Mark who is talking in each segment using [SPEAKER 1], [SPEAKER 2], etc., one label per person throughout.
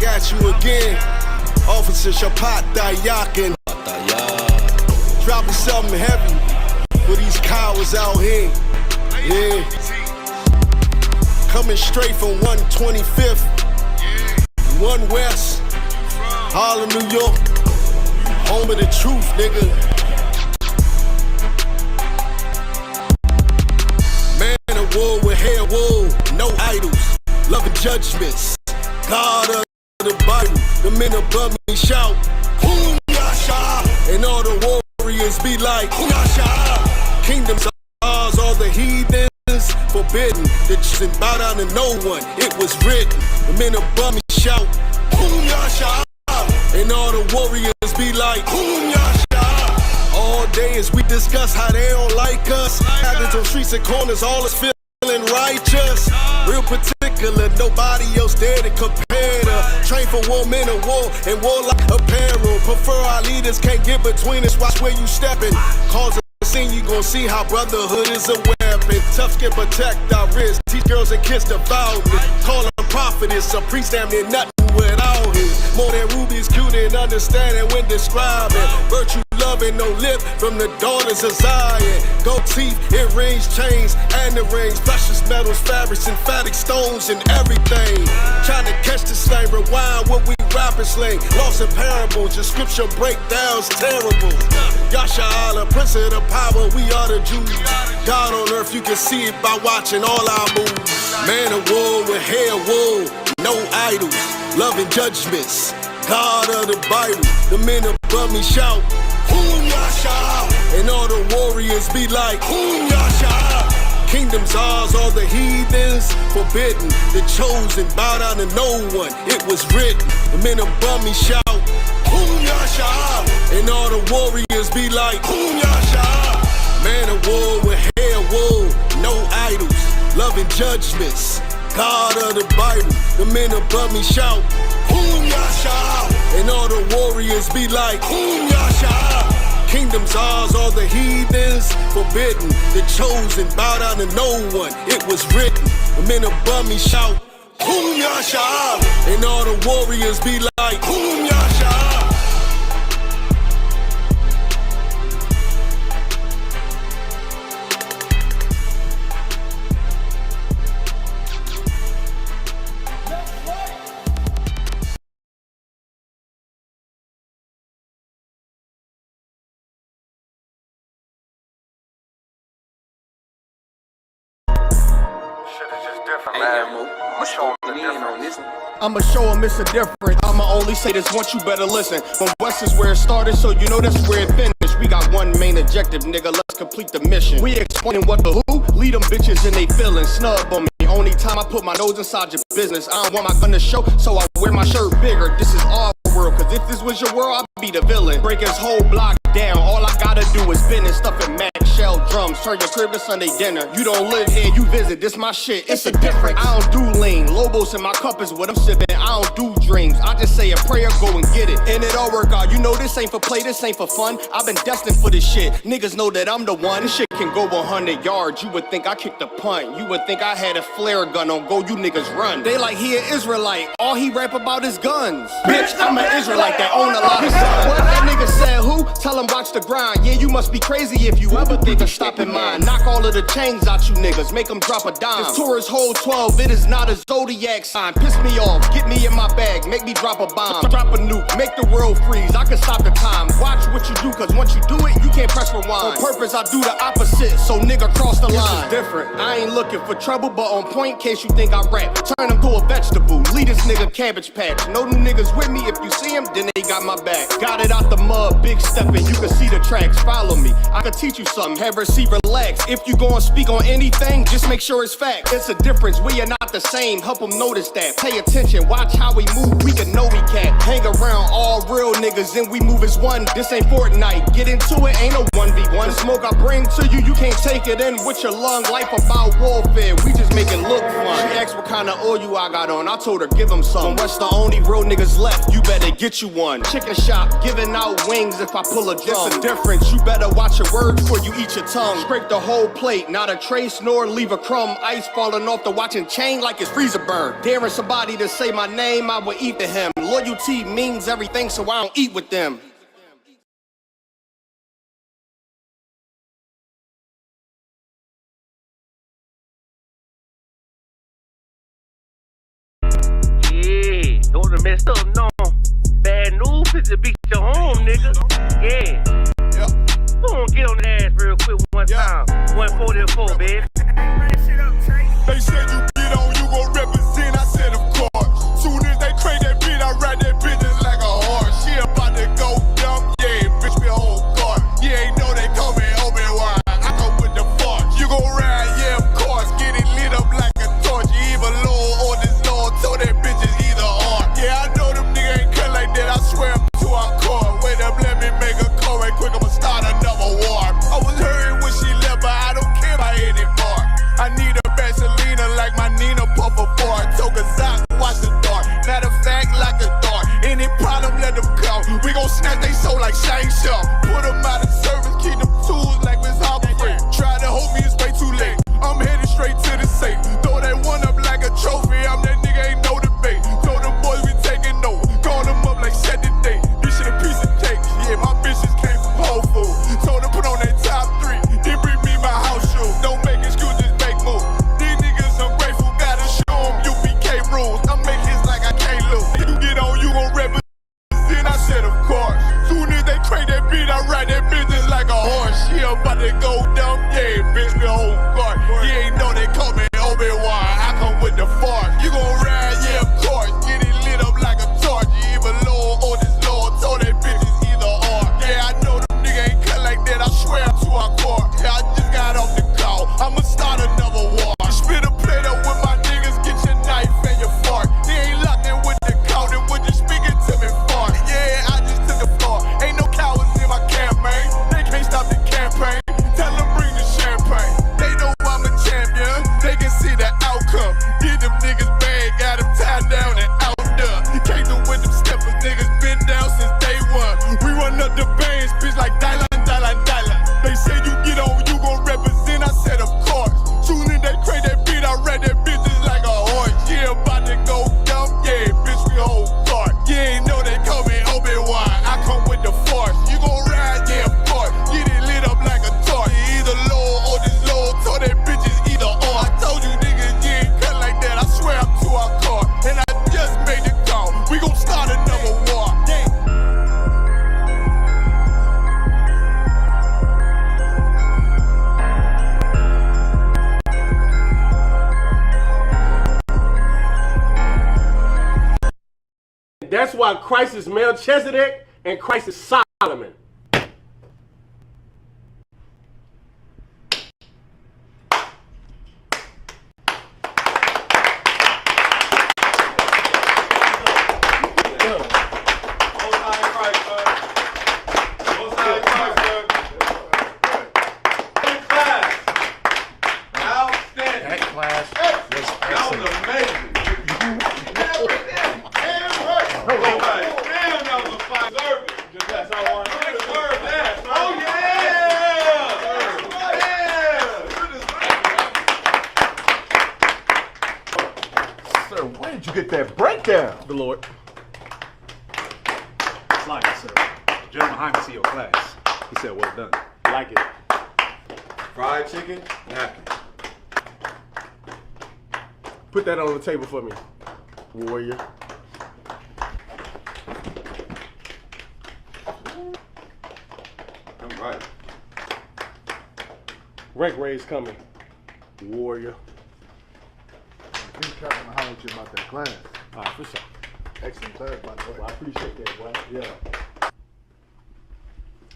[SPEAKER 1] back at you again. Officer Shapat Dayakin. Dropping something heavy for these cowards out here. Yeah. Coming straight from 125th, 1 West, Harlem, New York. Home of the truth, nigga. Man of war with hair wool, no idols, loving judgments. God of the Bible, the men above me shout, Hum Yasha, and all the warriors be like, Hum Yasha. Kingdoms are ours, all the heathens forbidden. The children bow down to no one, it was written. The men above me shout, Hum Yasha, and all the warriors be like, Hum Yasha. All day as we discuss how they don't like us. Habits on streets and corners, all is feeling righteous. Real particular, nobody else there to compare to. Train for war, men of war, and war like apparel. Prefer our leaders, can't get between us, watch where you stepping. Cause a scene, you gon' see how brotherhood is a weapon. Tough skin protect our wrists, teach girls and kids devoutness. Call them prophetess, a priest damn near nothing without him. More than rubies, cute and understanding when describing. Virtue loving, no lip from the daughters of Zion. Gold teeth, earrings, chains, and the rings. Precious metals, fabrics, emphatic stones, and everything. Trying to catch the slang, rewind what we rapping slang. Lost in parables, your scripture breakdowns terrible. Yasha Allah, prince of the power, we are the Jews. God on earth, you can see it by watching all our moves. Man of war with hair wool, no idols, loving judgments. God of the Bible, the men above me shout, Hum Yasha, and all the warriors be like, Hum Yasha. Kingdoms ours, all the heathens forbidden. The chosen bow down to no one, it was written. The men above me shout, Hum Yasha, and all the warriors be like, Hum Yasha. Man of war with hair wool, no idols, loving judgments. God of the Bible, the men above me shout, Hum Yasha, and all the warriors be like, Hum Yasha. Kingdoms ours, all the heathens forbidden. The chosen bow down to no one, it was written. The men above me shout, Hum Yasha, and all the warriors be like, Hum Yasha.
[SPEAKER 2] I'ma show them it's a different. I'ma only say this once, you better listen. From West is where it started, so you know that's where it finished. We got one main objective, nigga, let's complete the mission. We explaining what the who, lead them bitches and they feelin'. Snub on me, only time I put my nose inside your business. I don't want my gun to show, so I wear my shirt bigger. This is our world, cause if this was your world, I'd be the villain. Break his whole block down, all I gotta do is spin and stuff in Mac shell drums. Turn your crib to Sunday dinner. You don't live here, you visit, this my shit, it's a difference. I don't do lean, Lobos in my cup is what I'm sipping. I don't do dreams, I just say a prayer, go and get it. And it all work out, you know this ain't for play, this ain't for fun. I've been destined for this shit, niggas know that I'm the one. This shit can go 100 yards, you would think I kicked a punt. You would think I had a flare gun on go, you niggas run. They like he an Israelite, all he rap about is guns. Bitch, I'm an Israelite that own a lot of guns. What that nigga said who? Tell him watch the grind. Yeah, you must be crazy if you ever think of stopping mine. Knock all of the chains out you niggas, make them drop a dime. This tour is whole 12, it is not a zodiac sign. Piss me off, get me in my bag, make me drop a bomb. Drop a nuke, make the world freeze, I can stop the time. Watch what you do, cause once you do it, you can't press rewind. On purpose, I do the opposite, so nigga cross the line. This is different, I ain't looking for trouble, but on point, case you think I rap. Turn him to a vegetable, lead this nigga cabbage patch. No new niggas with me, if you see him, then they got my back. Got it out the mud, big stepping, you can see the tracks. Follow me, I can teach you something, have her see relax. If you gon' speak on anything, just make sure it's fact. It's a difference, we are not the same, help them notice that. Pay attention, watch how we move, we can know we can't. Hang around all real niggas and we move as one. This ain't Fortnite, get into it, ain't no 1v1. The smoke I bring to you, you can't take it in with your lung. Life about warfare, we just make it look fun. She asked what kind of oil I got on, I told her give him some. From West the only real niggas left, you better get you one. Chicken shop stop giving out wings if I pull a drum. It's a difference, you better watch your words before you eat your tongue. Scrape the whole plate, not a trace nor leave a crumb. Ice falling off the watching chain like it's freezer burn. Daring somebody to say my name, I will eat to him. Loyalty means everything, so I don't eat with them.
[SPEAKER 3] Yeah, don't have messed up, no. Bad news, finna beat your home, nigga. Yeah. Yep. Go on, get on the ass real quick one time. 144, baby.
[SPEAKER 1] They said you get on, you gon' represent, I said of course. Soon as they crank that beat, I ride that bitch just like a horse. She about to go dumb, yeah, bitch me whole car. You ain't know they call me Obi-Wan, I come with the force. You gon' ride, yeah, of course, get it lit up like a torch. You either low or this low, so that bitch is either or. Yeah, I know them niggas ain't cut like that, I swear I'm to our core. Wait up, let me make a call right quick, I'ma start another war. I was hurting when she left, but I don't care about anymore. I need a Vaselina like my Nina Puffer bar. Took a sock, watch the dark. Matter of fact, like a dart. Any problem, let them come. We gon' snatch they soul like Shang Tsung. Put them out of service, keep them tools like Miss Humphrey. Try to hold me, it's way too late. I'm headed straight to the safe. Throw that one up like a trophy. I'm that nigga, ain't no debate. Told them boys we taking over. Call them up like set the date. This shit a piece of cake. Yeah, my bitches came from Whole Foods. Told them put on that top 3. Then bring me my house shoes. Don't make excuses. These niggas ungrateful, gotta show them UPK rules. I make hits like I can't lose. You get on, you gon' represent, I said of course. Soon as they crank that beat, I ride that business like a horse. She about to go dumb, yeah, bitch me whole guard. You ain't know they call me Obi-Wan, I come with the force. You gon' ride, yeah, of course. Get it lit up like a torch. You either low or this low, so that bitch is either or. Yeah, I know them niggas ain't cut like that, I swear I'm to our core. Yeah, I just got off the call, I'ma start another war. Spit a plate up with my niggas, get your knife and your fork. They ain't locked in with the count, and when you speaking to me fart. Yeah, I just took the floor. Ain't no cowards in my campaign. They can't stop the campaign. Tell them bring the champagne. They know I'm a champion. They can see the outcome. Get them niggas bad, got them tied down and out there. Can't do with them steppers, niggas been down since day one. We run up the bands, bitch like Dylan. They say you get on, you gon' represent, I said of course. Soon as they crank that beat, I ride that bitch just like a horse. Yeah, about to go dumb, yeah, bitch we whole guard. You ain't know they call me Obi-Wan, I come with the force. You gon' ride, yeah, of course. Get it lit up like a torch. You either low or this low, so that bitch is either or. I told you niggas, you ain't cut like that, I swear I'm to our car. And I just made the call, we gon' start another war. Yeah.
[SPEAKER 4] That's why Christ is Melchizedek and Christ is Solomon.
[SPEAKER 5] Where did you get that breakdown?
[SPEAKER 4] The Lord.
[SPEAKER 6] Like it, sir. The gentleman behind me see your class. He said, well done.
[SPEAKER 4] Like it.
[SPEAKER 5] Fried chicken, napkin.
[SPEAKER 4] Put that on the table for me, warrior.
[SPEAKER 5] I'm right.
[SPEAKER 4] Rank raise coming, warrior.
[SPEAKER 7] Please try to holler at you about that class.
[SPEAKER 4] All right, for sure.
[SPEAKER 7] Excellent class, by the way.
[SPEAKER 4] Well, I appreciate that, boy. Yeah.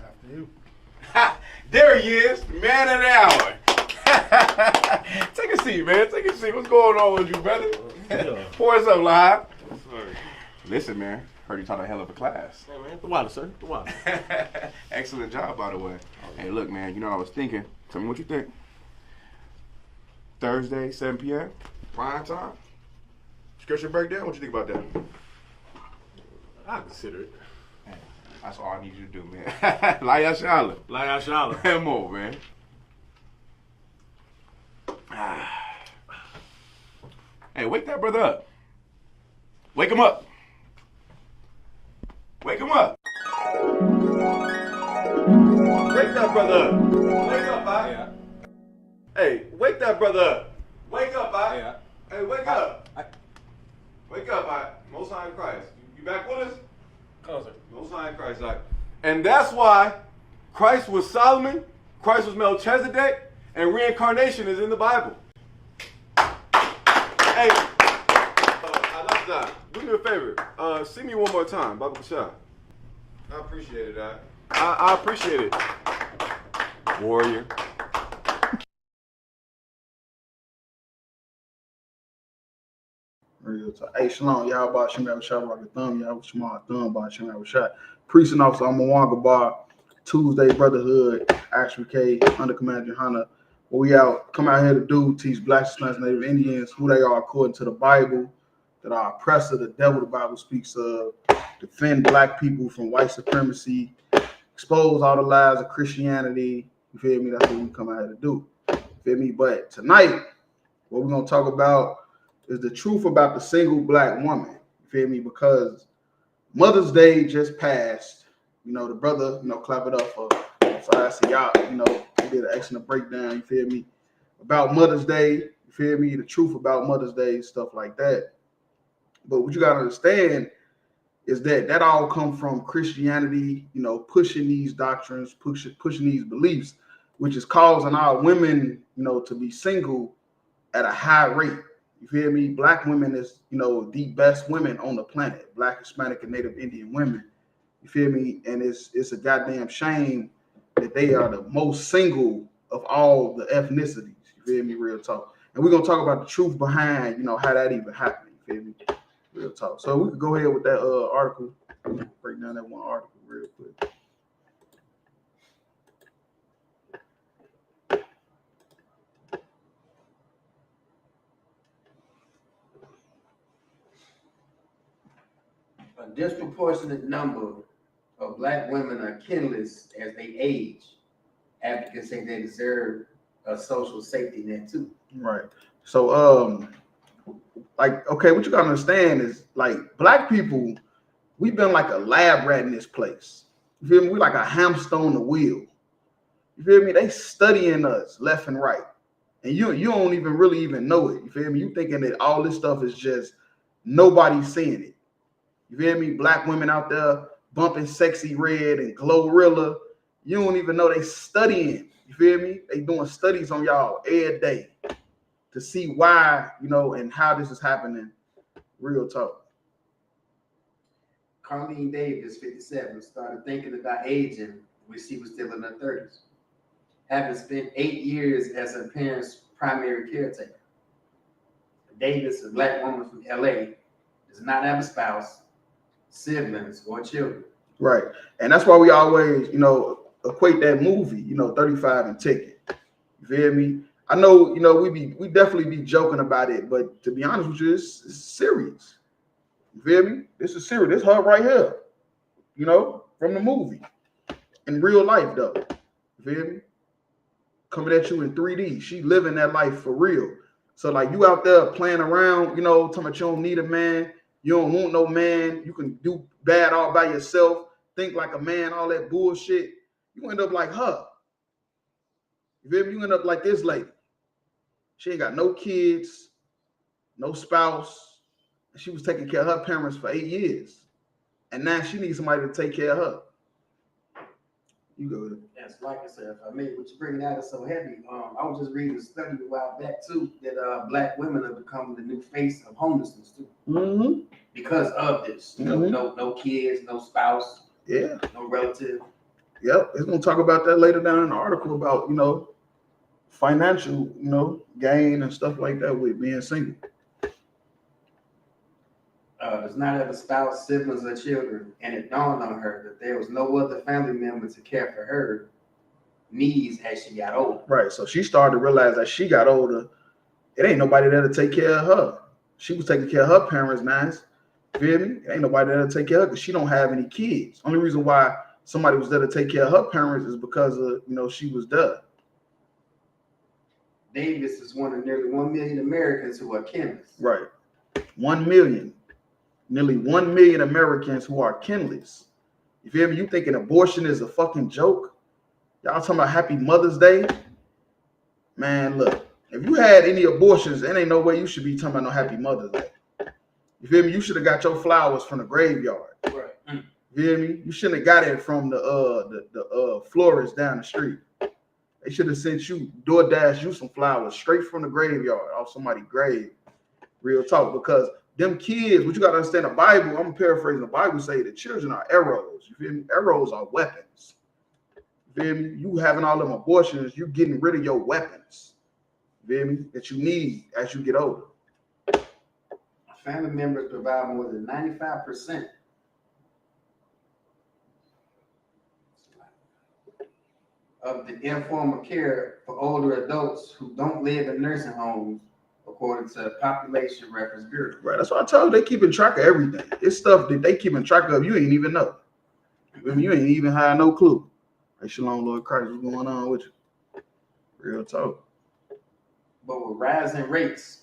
[SPEAKER 7] After you.
[SPEAKER 5] There he is, man of the hour. Take a seat, man. Take a seat. What's going on with you, brother? Pour us up, live. Listen, man. Heard you taught a hell of a class.
[SPEAKER 4] Hey, man. The water, sir. The water.
[SPEAKER 5] Excellent job, by the way. Hey, look, man. You know what I was thinking. Tell me what you think. Thursday, 7 p.m. Prime time. Scripture breakdown. What you think about that?
[SPEAKER 4] I'll consider it.
[SPEAKER 5] That's all I need you to do, man. Like Ashala.
[SPEAKER 4] Like Ashala.
[SPEAKER 5] Come on, man. Hey, wake that brother up. Wake him up. Wake him up.
[SPEAKER 2] Wake that brother up. Wake up, bye.
[SPEAKER 6] Yeah.
[SPEAKER 2] Hey, wake that brother up. Wake up, bye.
[SPEAKER 6] Yeah.
[SPEAKER 2] Hey, wake up. Wake up, bye. Most High in Christ. You back with us?
[SPEAKER 4] Closer.
[SPEAKER 2] Most High in Christ. Like. And that's why Christ was Solomon, Christ was Melchizedek, and reincarnation is in the Bible. Hey, I love that. Do me a favor. See me one more time, Baba Kasha. I appreciate it, I appreciate it. Warrior.
[SPEAKER 7] Real talk. Hey, Shalom, y'all about Shem Shot Rocket Thumb, y'all with Shema Thumb about Shem Shot. Priest and Officer, I'm a Wanga Bar, Tuesday Brotherhood, ISUPK, under Commander Johanna. What we come out here to do, teach Black Hispanics, Native Indians who they are according to the Bible, that are oppressor, the devil the Bible speaks of, defend Black people from white supremacy, expose all the lies of Christianity. You feel me? That's what we come out here to do. You feel me? But tonight, what we're gonna talk about is the truth about the single Black woman. You feel me? Because Mother's Day just passed. You know, the brother, clap it up for y'all, he did an excellent breakdown, you feel me, about Mother's Day, you feel me, the truth about Mother's Day, stuff like that. But what you gotta understand is that all come from Christianity, pushing these doctrines, pushing these beliefs, which is causing our women, to be single at a high rate. You feel me? Black women is, the best women on the planet. Black, Hispanic, and Native Indian women. You feel me? And it's a goddamn shame that they are the most single of all the ethnicities. You feel me? Real talk. And we're gonna talk about the truth behind, how that even happened. You feel me? Real talk. So we could go ahead with that article. Break down that one article real quick.
[SPEAKER 8] A disproportionate number of Black women are kinless as they age. Advocates say they deserve a social safety net too.
[SPEAKER 7] Right. So, okay, what you gotta understand is, Black people, we've been like a lab rat in this place. You feel me? We like a hamster on the wheel. You feel me? They studying us left and right, and you don't even really know it. You feel me? You thinking that all this stuff is just nobody seeing it. You feel me? Black women out there bumping Sexy Red and Glorilla. You don't even know they studying. You feel me? They doing studies on y'all every day to see why, and how this is happening. Real talk.
[SPEAKER 8] Carlene Davis, 57, started thinking about aging when she was still in her 30s, having spent 8 years as her parents' primary caretaker. Davis, a Black woman from LA, does not have a spouse, siblings, or children.
[SPEAKER 7] Right. And that's why we always, equate that movie, 35 and Ticket. You feel me? I know, we definitely be joking about it, but to be honest with you, it's serious. You feel me? This is serious. This her right here, from the movie. In real life, though. You feel me? Coming at you in 3D. She living that life for real. So, you out there playing around, talking about you don't need a man. You don't want no man. You can do bad all by yourself. Think like a man, all that bullshit. You end up like her. You feel me? You end up like this lady. She ain't got no kids, no spouse. And she was taking care of her parents for 8 years. And now she needs somebody to take care of her. You go ahead.
[SPEAKER 8] Yes, like I said, what you bringing out is so heavy. I was just reading a study a while back too that Black women are becoming the new face of homelessness too.
[SPEAKER 7] Mm-hmm.
[SPEAKER 8] Because of this. No kids, no spouse,
[SPEAKER 7] yeah,
[SPEAKER 8] no relative.
[SPEAKER 7] Yep, it's gonna talk about that later down in the article about financial gain and stuff like that with being single.
[SPEAKER 8] Does not have a spouse, siblings, or children, and it dawned on her that there was no other family member to care for her needs as she got older.
[SPEAKER 7] Right, so she started to realize that she got older, it ain't nobody there to take care of her. She was taking care of her parents' nice, Feel me? Ain't nobody there to take care of her because she don't have any kids. Only reason why somebody was there to take care of her parents is because of, she was there.
[SPEAKER 8] Davis is one of nearly 1 million Americans who are kinless.
[SPEAKER 7] Right. 1 million. Nearly 1 million Americans who are kinless. You feel me? You thinking abortion is a fucking joke? Y'all talking about Happy Mother's Day? Man, look. If you had any abortions, there ain't no way you should be talking about no Happy Mother's Day. You feel me? You should have got your flowers from the graveyard.
[SPEAKER 8] Right.
[SPEAKER 7] You feel me? You shouldn't have got it from the florist down the street. They should have sent you, DoorDash you some flowers straight from the graveyard off somebody's grave. Real talk. Because them kids, what you got to understand, the Bible, I'm paraphrasing, the Bible say the children are arrows. You feel me? Arrows are weapons. You feel me? You having all them abortions, you getting rid of your weapons. You feel me? That you need as you get older.
[SPEAKER 8] Family members provide more than 95% of the informal care for older adults who don't live in nursing homes, according to the Population Reference Bureau.
[SPEAKER 7] Right, that's what I told you. They keeping track of everything. It's stuff that they keeping track of. You ain't even know. You ain't even had no clue. Hey, Shalom, Lord Christ, what's going on with you? Real talk.
[SPEAKER 8] But with rising rates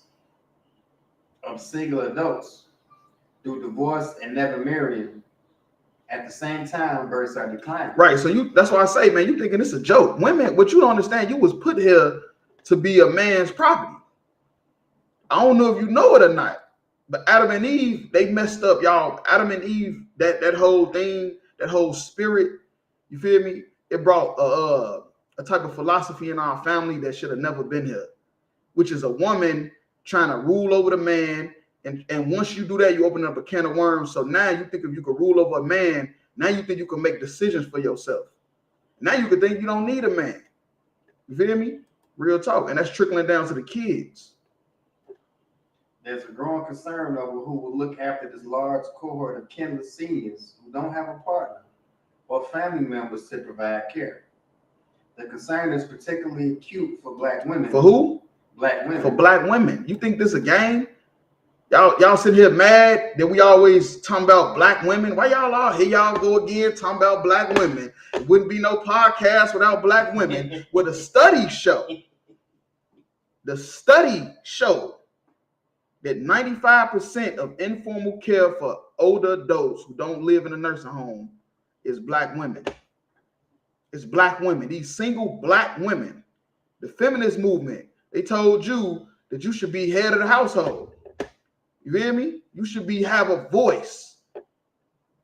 [SPEAKER 8] of single adults through divorce and never marrying, at the same time, births are declining.
[SPEAKER 7] Right, so that's why I say, man, you thinking it's a joke. Women, what you don't understand, you was put here to be a man's property. I don't know if you know it or not, but Adam and Eve, they messed up, y'all. Adam and Eve, that whole thing, that whole spirit, you feel me? It brought a type of philosophy in our family that should have never been here, which is a woman trying to rule over the man. And once you do that, you open up a can of worms. So now you think if you can rule over a man, now you think you can make decisions for yourself. Now you can think you don't need a man. You feel me? Real talk. And that's trickling down to the kids.
[SPEAKER 8] There's a growing concern over who will look after this large cohort of kinless seniors who don't have a partner or family members to provide care. The concern is particularly acute for Black women.
[SPEAKER 7] For who?
[SPEAKER 8] Black women.
[SPEAKER 7] For Black women. You think this is a game? Y'all sitting here mad that we always talking about Black women. Why y'all out here? Y'all go again talking about Black women. It wouldn't be no podcast without Black women. With a study show. The study showed that 95% of informal care for older adults who don't live in a nursing home is Black women. It's Black women. These single Black women. The feminist movement, they told you that you should be head of the household. You hear me? You should have a voice.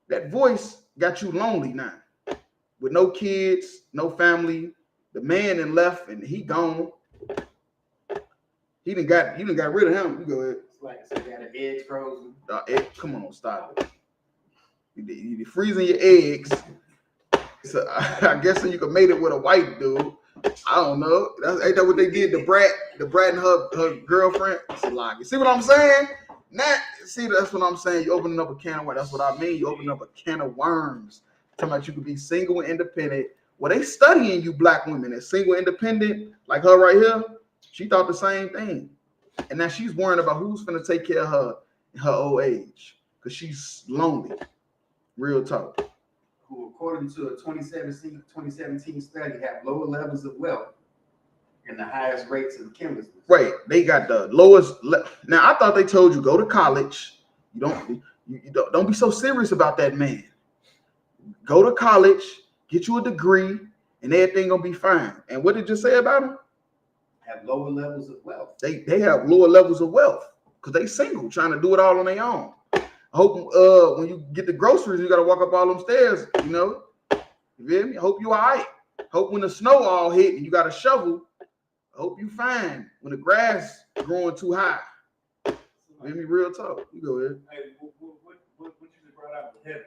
[SPEAKER 7] That voice got you lonely now. With no kids, no family. The man then left and he gone. You done got rid of him. You go ahead.
[SPEAKER 8] It's like so you got an egg frozen.
[SPEAKER 7] Come on, stop it. You freezing your eggs. So I guess so you could mate it with a white dude. I don't know. Ain't that what they did to Brat and her girlfriend? It's a lie. You see what I'm saying? That's what I'm saying. You opening up a can of worms. That's what I mean. You opening up a can of worms. Talking about you could be single and independent. Well, they studying you Black women as single independent, like her right here. She thought the same thing. And now she's worrying about who's going to take care of her in her old age. Because she's lonely. Real talk.
[SPEAKER 8] Who, according to a 2017 study, have lower levels of wealth and the highest rates of kinlessness.
[SPEAKER 7] Right. They got the lowest. Now, I thought they told you go to college. You don't be so serious about that man. Go to college, get you a degree, and everything going to be fine. And what did you say about them?
[SPEAKER 8] Have lower levels of wealth.
[SPEAKER 7] They have lower levels of wealth because they single, trying to do it all on their own. I hope when you get the groceries, you got to walk up all them stairs, you know. You feel me? I hope you all right. Hope when the snow all hit and you got a shovel, I hope you fine when the grass growing too high. Let me real talk. You go ahead.
[SPEAKER 9] Hey, what you just brought out was heavy.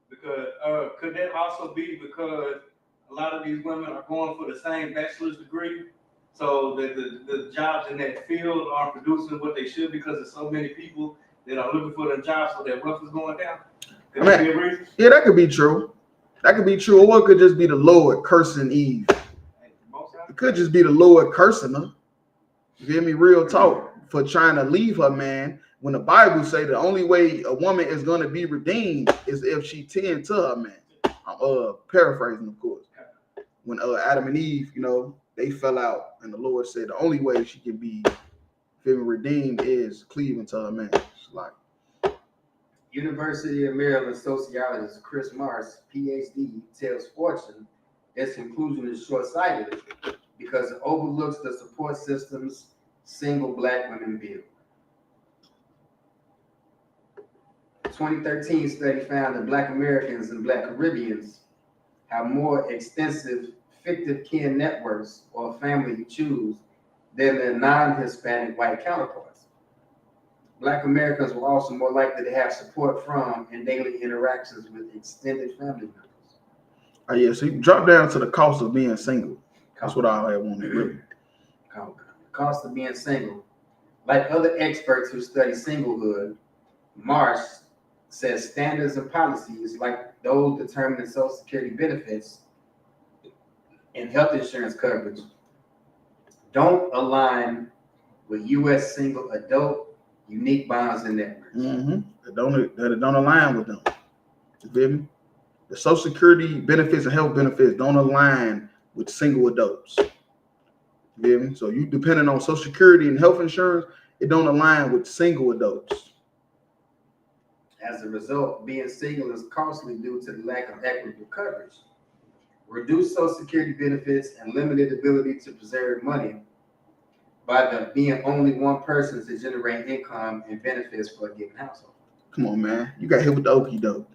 [SPEAKER 9] Because could that also be because a lot of these women are going for the same bachelor's degree? So the jobs in that field aren't producing what they should because there's so many people that are looking for their jobs, so their wealth is going down. Could that be a reason?
[SPEAKER 7] Yeah, that could be true. That could be true. Or it could just be the Lord cursing Eve. It could just be the Lord cursing her. You hear me? Real talk. For trying to leave her man when the Bible say the only way a woman is going to be redeemed is if she tend to her man. I'm paraphrasing, of course. When Adam and Eve, you know, they fell out, and the Lord said the only way she can be redeemed is cleaving to her man. It's like
[SPEAKER 8] University of Maryland sociologist Chris Mars, PhD, tells Fortune its conclusion is short-sighted because it overlooks the support systems single black women build. A 2013 study found that Black Americans and Black Caribbeans have more extensive fictive kin networks or family you choose than their non-Hispanic white counterparts. Black Americans were also more likely to have support from and daily interactions with extended family members.
[SPEAKER 7] Oh yeah, so you drop down to the cost of being single. That's what I want to really.
[SPEAKER 8] Cost of being single. Like other experts who study singlehood, Marsh says standards and policies like those determining Social Security benefits and health insurance coverage don't align with U.S. single adult unique bonds and networks.
[SPEAKER 7] That don't align with them. You feel me? The Social Security benefits and health benefits don't align with single adults. You feel me? So you depending on Social Security and health insurance, it don't align with single adults.
[SPEAKER 8] As a result, being single is costly due to the lack of equitable coverage, reduced Social Security benefits, and limited ability to preserve money by there being only one person to generate income and benefits for a given household.
[SPEAKER 7] Come on, man. You got hit with the okie doke.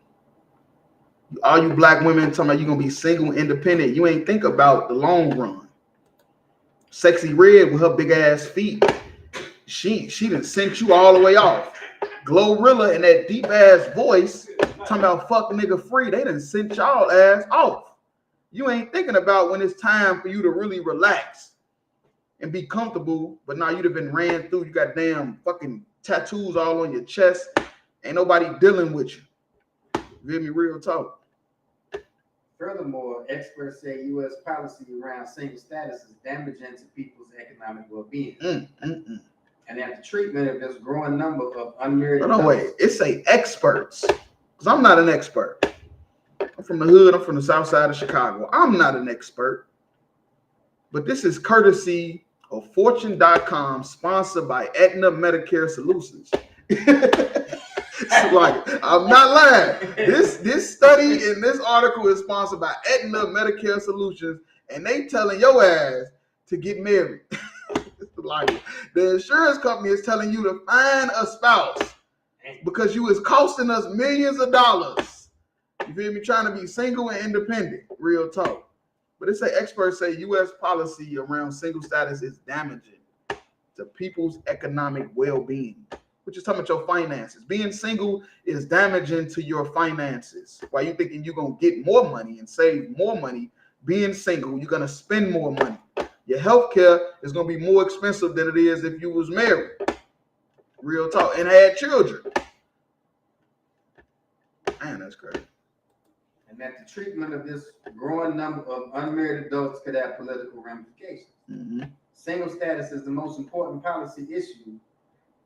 [SPEAKER 7] All you black women talking about you gonna be single, independent. You ain't think about the long run. Sexy Red with her big ass feet. She done sent you all the way off. Glorilla and that deep ass voice talking about fuck nigga free. They done sent y'all ass off. You ain't thinking about when it's time for you to really relax and be comfortable. But now you'd have been ran through. You got damn fucking tattoos all on your chest. Ain't nobody dealing with you. You hear me? Real talk.
[SPEAKER 8] Furthermore, experts say U.S. policy around single status is damaging to people's economic well-being. And that the treatment of this growing number of unmarried adults.
[SPEAKER 7] No, wait. It say experts. Because I'm not an expert. I'm from the hood. I'm from the south side of Chicago. I'm not an expert. But this is courtesy of Fortune.com, sponsored by Aetna Medicare Solutions. Like, I'm not lying. This study in this article is sponsored by Aetna Medicare Solutions, and they telling your ass to get married. Like, the insurance company is telling you to find a spouse because you is costing us millions of dollars. You feel me? Trying to be single and independent. Real talk. But it say experts say U.S. policy around single status is damaging to people's economic well-being. Which is talking about your finances. Being single is damaging to your finances. Why you thinking you're going to get more money and save more money? Being single, you're going to spend more money. Your health care is going to be more expensive than it is if you was married. Real talk. And had children. Man, that's crazy.
[SPEAKER 8] And that the treatment of this growing number of unmarried adults could have political ramifications. Single status is the most important policy issue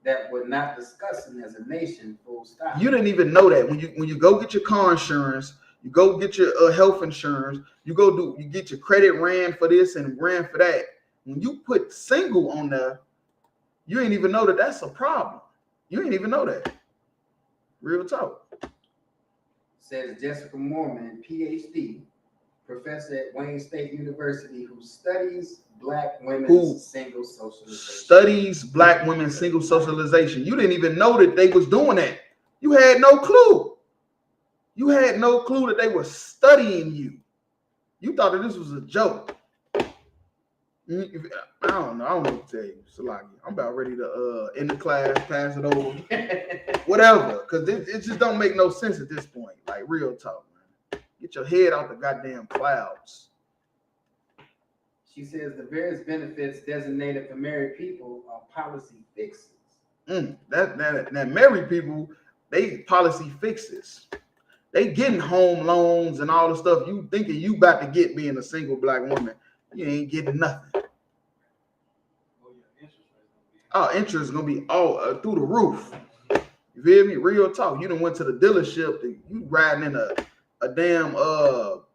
[SPEAKER 8] that we're not discussing as a nation, full stop.
[SPEAKER 7] You didn't even know that. When you go get your car insurance, you go get your health insurance, you get your credit ran for this and ran for that. When you put single on there, you ain't even know that that's a problem. You ain't even know that. Real talk.
[SPEAKER 8] Says Jessica Mormon, PhD, professor at Wayne State University, who studies Black women's single socialization.
[SPEAKER 7] Studies Black women's single socialization. You didn't even know that they was doing that. You had no clue. You had no clue that they were studying you. You thought that this was a joke. I don't know what to tell you, Salaki. I'm about ready to end the class, pass it over, whatever. Because it just don't make no sense at this point. Like, real talk, man. Get your head out the goddamn clouds.
[SPEAKER 8] She says the various benefits designated for married people are policy fixes.
[SPEAKER 7] That married people, they policy fixes. They getting home loans and all the stuff you thinking you about to get being a single Black woman. You ain't getting nothing. Oh, interest is gonna be all through the roof. You feel me? Real talk. You done went to the dealership. You riding in a damn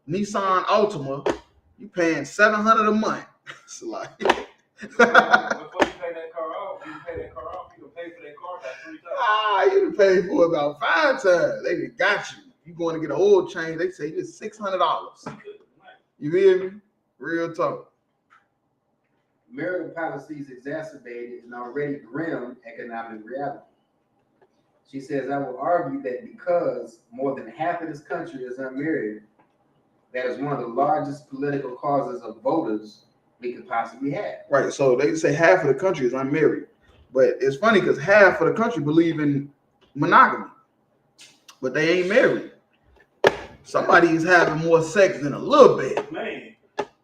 [SPEAKER 7] Nissan Altima. You paying $700 a month. It's like
[SPEAKER 9] Before you pay that car off, you can pay for that car about 3 times.
[SPEAKER 7] you done paid for it about 5 times. They done got you. You going to get an oil change? They say it's $600. You feel me? Real talk.
[SPEAKER 8] Marital policies exacerbated an already grim economic reality. She says, I will argue that because more than half of this country is unmarried, that is one of the largest political causes of voters we could possibly have.
[SPEAKER 7] Right. So they say half of the country is unmarried. But it's funny because half of the country believe in monogamy, but they ain't married. Somebody is having more sex than a little bit.
[SPEAKER 9] Man.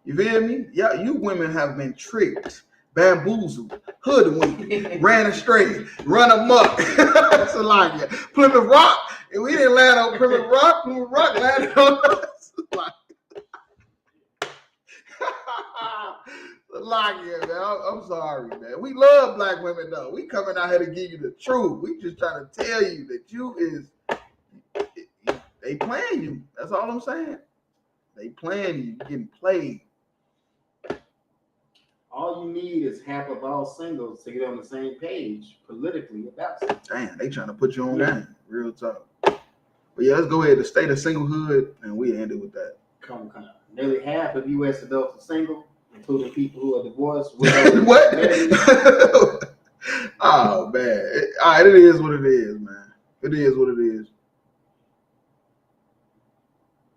[SPEAKER 7] You feel me? Yeah, you women have been tricked, bamboozled, hoodwinked, ran astray, run amok. That's a lie. Yeah. Plymouth Rock, and we didn't land on Plymouth Rock. Plymouth Rock landed on us. Yeah, man. I'm sorry, man. We love black women, though. We coming out here to give you the truth. We just trying to tell you that they playing you. That's all I'm saying. They playing you. You're getting played.
[SPEAKER 8] All you need is half of all singles to get on the same page politically about something.
[SPEAKER 7] Damn, they trying to put you on game. Real talk. But yeah, let's go ahead to state of singlehood, and we end it with that.
[SPEAKER 8] Come on. Nearly half of U.S. adults are single, including people who are divorced.
[SPEAKER 7] What? Oh, man. All right, it is what it is, man. It is what it is.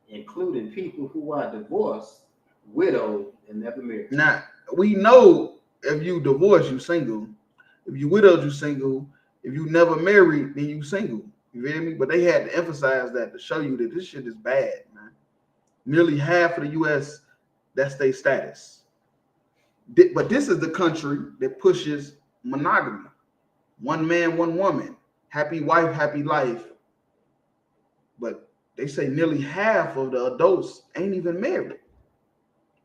[SPEAKER 8] Including people who are divorced, widowed, and never married.
[SPEAKER 7] Now, we know if you divorced, you single. If you widowed, you single. If you never married, then you single. You feel me? But they had to emphasize that to show you that this shit is bad, man. Nearly half of the U.S., that's their status. But this is the country that pushes monogamy. One man, one woman. Happy wife, happy life. But they say nearly half of the adults ain't even married.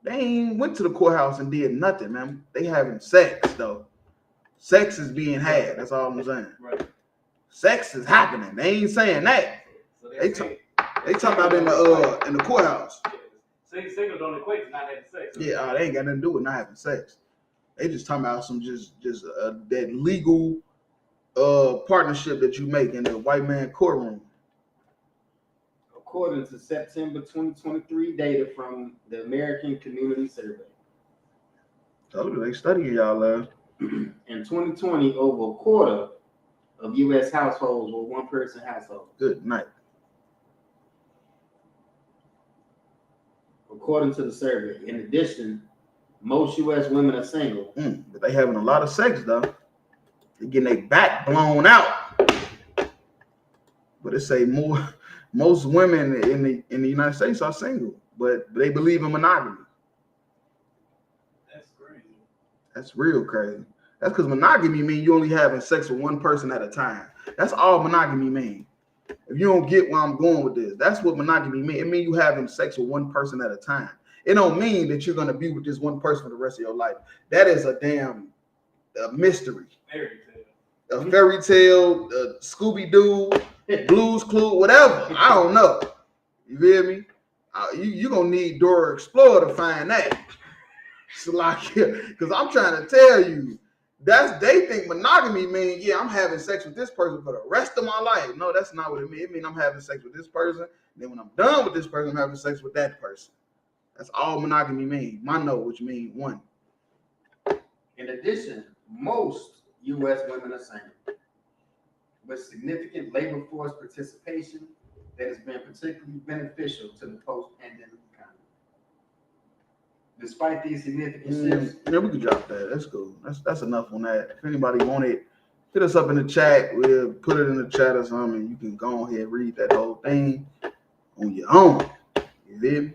[SPEAKER 7] They ain't went to the courthouse and did nothing, man. They having sex, though. Sex is being had. That's all I'm saying.
[SPEAKER 9] Right.
[SPEAKER 7] Sex is happening. They ain't saying that.
[SPEAKER 9] So
[SPEAKER 7] They talking about in the courthouse.
[SPEAKER 9] Single don't equate to not having sex.
[SPEAKER 7] Yeah, they ain't got nothing to do with not having sex. They just talking about some that legal partnership that you make in the white man courtroom.
[SPEAKER 8] According to September 2023 data from the American Community Survey.
[SPEAKER 7] Told you they studying y'all.
[SPEAKER 8] In 2020, over a quarter of U.S. households were one-person households.
[SPEAKER 7] Good night.
[SPEAKER 8] According to the survey. In addition, most U.S. women are single.
[SPEAKER 7] But they having a lot of sex, though. They getting their back blown out. But it say most women in the United States are single, but they believe in monogamy.
[SPEAKER 9] That's crazy.
[SPEAKER 7] That's real crazy. That's because monogamy means you only having sex with one person at a time. That's all monogamy means. If you don't get where I'm going with this, that's what monogamy means. It means you having sex with one person at a time. It don't mean that you're going to be with this one person for the rest of your life. That is a damn mystery.
[SPEAKER 9] Fairy tale.
[SPEAKER 7] A fairy tale, Scooby-Doo, Blue's Clue, whatever. I don't know. You feel me? You're going to need Dora Explorer to find that. So like, because I'm trying to tell you, they think monogamy means, yeah, I'm having sex with this person for the rest of my life. No, that's not what it means. It means I'm having sex with this person. And then when I'm done with this person, I'm having sex with that person. That's all monogamy means. Mono, which means one.
[SPEAKER 8] In addition, most U.S. women are single, with significant labor force participation that has been particularly beneficial to the post-pandemic economy. Despite these significant shifts,
[SPEAKER 7] yeah, we could drop that. That's cool. That's enough on that. If anybody want it, hit us up in the chat. We'll put it in the chat or something. You can go ahead and read that whole thing on your own. You feel me?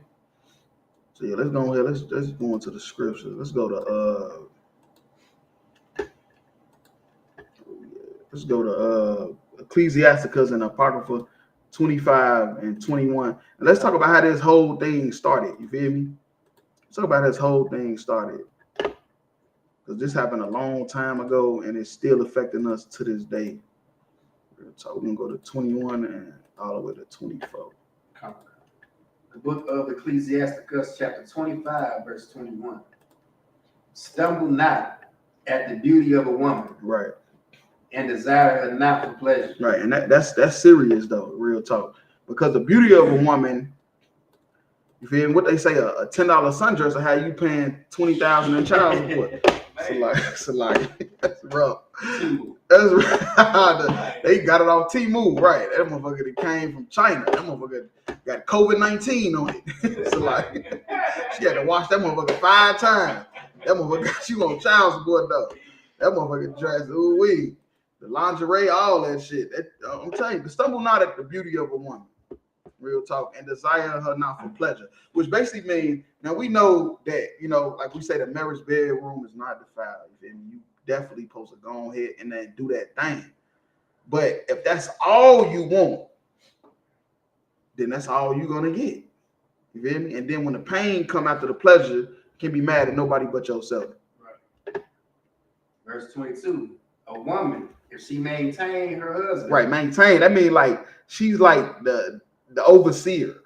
[SPEAKER 7] So yeah, let's go ahead. Let's go into the scriptures. Let's go to Ecclesiasticus and Apocrypha 25 and 21. And let's talk about how this whole thing started. You feel me? Let's talk about how this whole thing started. Because this happened a long time ago and it's still affecting us to this day. So we're gonna go to 21 and all the way to 24.
[SPEAKER 8] The book of Ecclesiasticus, chapter 25, verse 21. Stumble not at the beauty of a woman,
[SPEAKER 7] Right.
[SPEAKER 8] and desire her not for pleasure.
[SPEAKER 7] Right, and that's serious though, real talk. Because the beauty of a woman, you feel me? What they say, a $10 sundress will have you paying $20,000 in child support. So like that's rough. That's right. They got it off T-Move, right? That motherfucker that came from China. That motherfucker got COVID-19 on it. So like, she had to wash that motherfucker 5 times. That motherfucker got you on child support though. That motherfucker dressed, ooh wee, the lingerie, all that shit. I'm telling you, stumble not at the beauty of a woman. Real talk, and desire her not for pleasure, which basically means, now we know that, you know, like we say, the marriage bedroom is not defiled. You definitely supposed to go ahead and then do that thing. But if that's all you want, then that's all you're gonna get. You feel me? And then when the pain come after the pleasure, you can't be mad at nobody but yourself.
[SPEAKER 8] Right. Verse 22. A woman, if she maintain her husband.
[SPEAKER 7] Right, maintain. That means like she's like the overseer.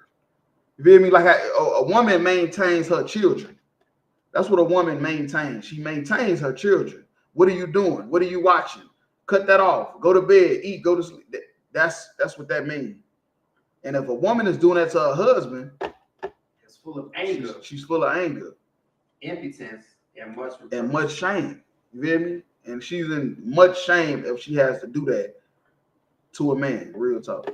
[SPEAKER 7] You feel me? Like a woman maintains her children. That's what a woman maintains. She maintains her children. What are you doing? What are you watching? Cut that off. Go to bed. Eat. Go to sleep. That's what that means. And if a woman is doing that to her husband,
[SPEAKER 8] it's full of anger.
[SPEAKER 7] She's full of anger,
[SPEAKER 8] impotence, and
[SPEAKER 7] much shame. You feel me? And she's in much shame if she has to do that to a man. Real talk.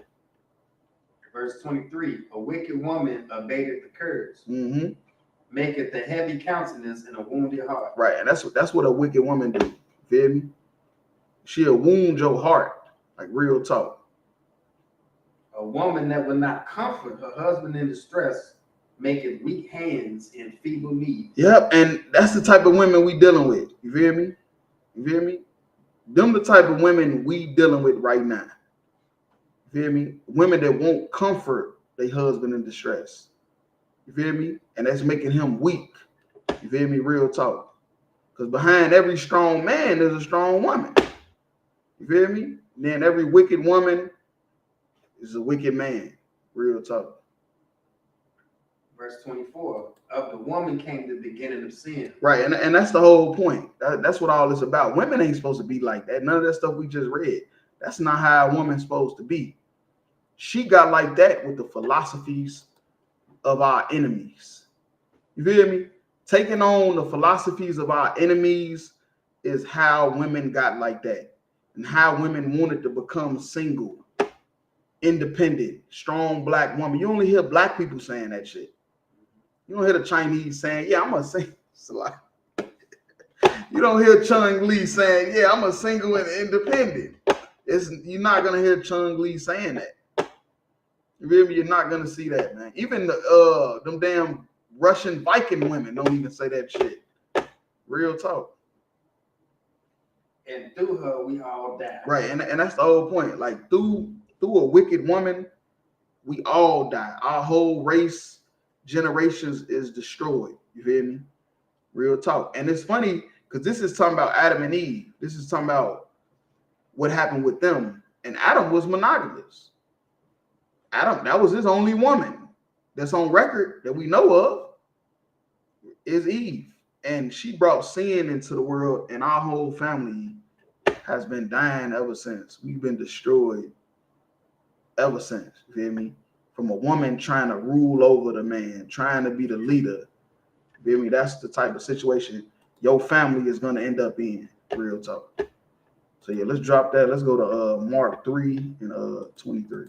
[SPEAKER 8] Verse 23, a wicked woman abated the curse, maketh the heavy countenance and a wounded heart.
[SPEAKER 7] Right, and that's what a wicked woman do. You feel me? She'll wound your heart, like real talk.
[SPEAKER 8] A woman that will not comfort her husband in distress, maketh weak hands and feeble knees.
[SPEAKER 7] Yep, and that's the type of women we dealing with. You feel me? You feel me? Them the type of women we dealing with right now. You feel me? Women that won't comfort their husband in distress. You feel me? And that's making him weak. You feel me? Real talk. Because behind every strong man, there's a strong woman. You feel me? And then every wicked woman is a wicked man. Real talk.
[SPEAKER 8] Verse 24, of the woman came the beginning of sin.
[SPEAKER 7] Right, and that's the whole point. That's what all this about. Women ain't supposed to be like that. None of that stuff we just read. That's not how a woman's supposed to be. She got like that with the philosophies of our enemies. You feel me? Taking on the philosophies of our enemies is how women got like that, and how women wanted to become single, independent, strong black woman. You only hear black people saying that shit. You don't hear the Chinese saying, yeah, I'm a single. You don't hear Chung Lee saying, yeah, I'm a single and independent. You're not going to hear Chung Lee saying that. You feel me? You're not going to see that, man. Even them damn Russian Viking women don't even say that shit. Real talk.
[SPEAKER 8] And through her, we all die.
[SPEAKER 7] Right, and that's the whole point. Like, through a wicked woman, we all die. Our whole race, generations is destroyed. You feel me? Real talk. And it's funny because this is talking about Adam and Eve. This is talking about what happened with them. And Adam was monogamous. Adam, that was his only woman that's on record that we know of is Eve. And she brought sin into the world, and our whole family has been dying ever since. We've been destroyed ever since. You feel me? From a woman trying to rule over the man, trying to be the leader. You feel me? That's the type of situation your family is going to end up in. Real talk. So yeah, let's drop that. Let's go to Mark 3 and 23.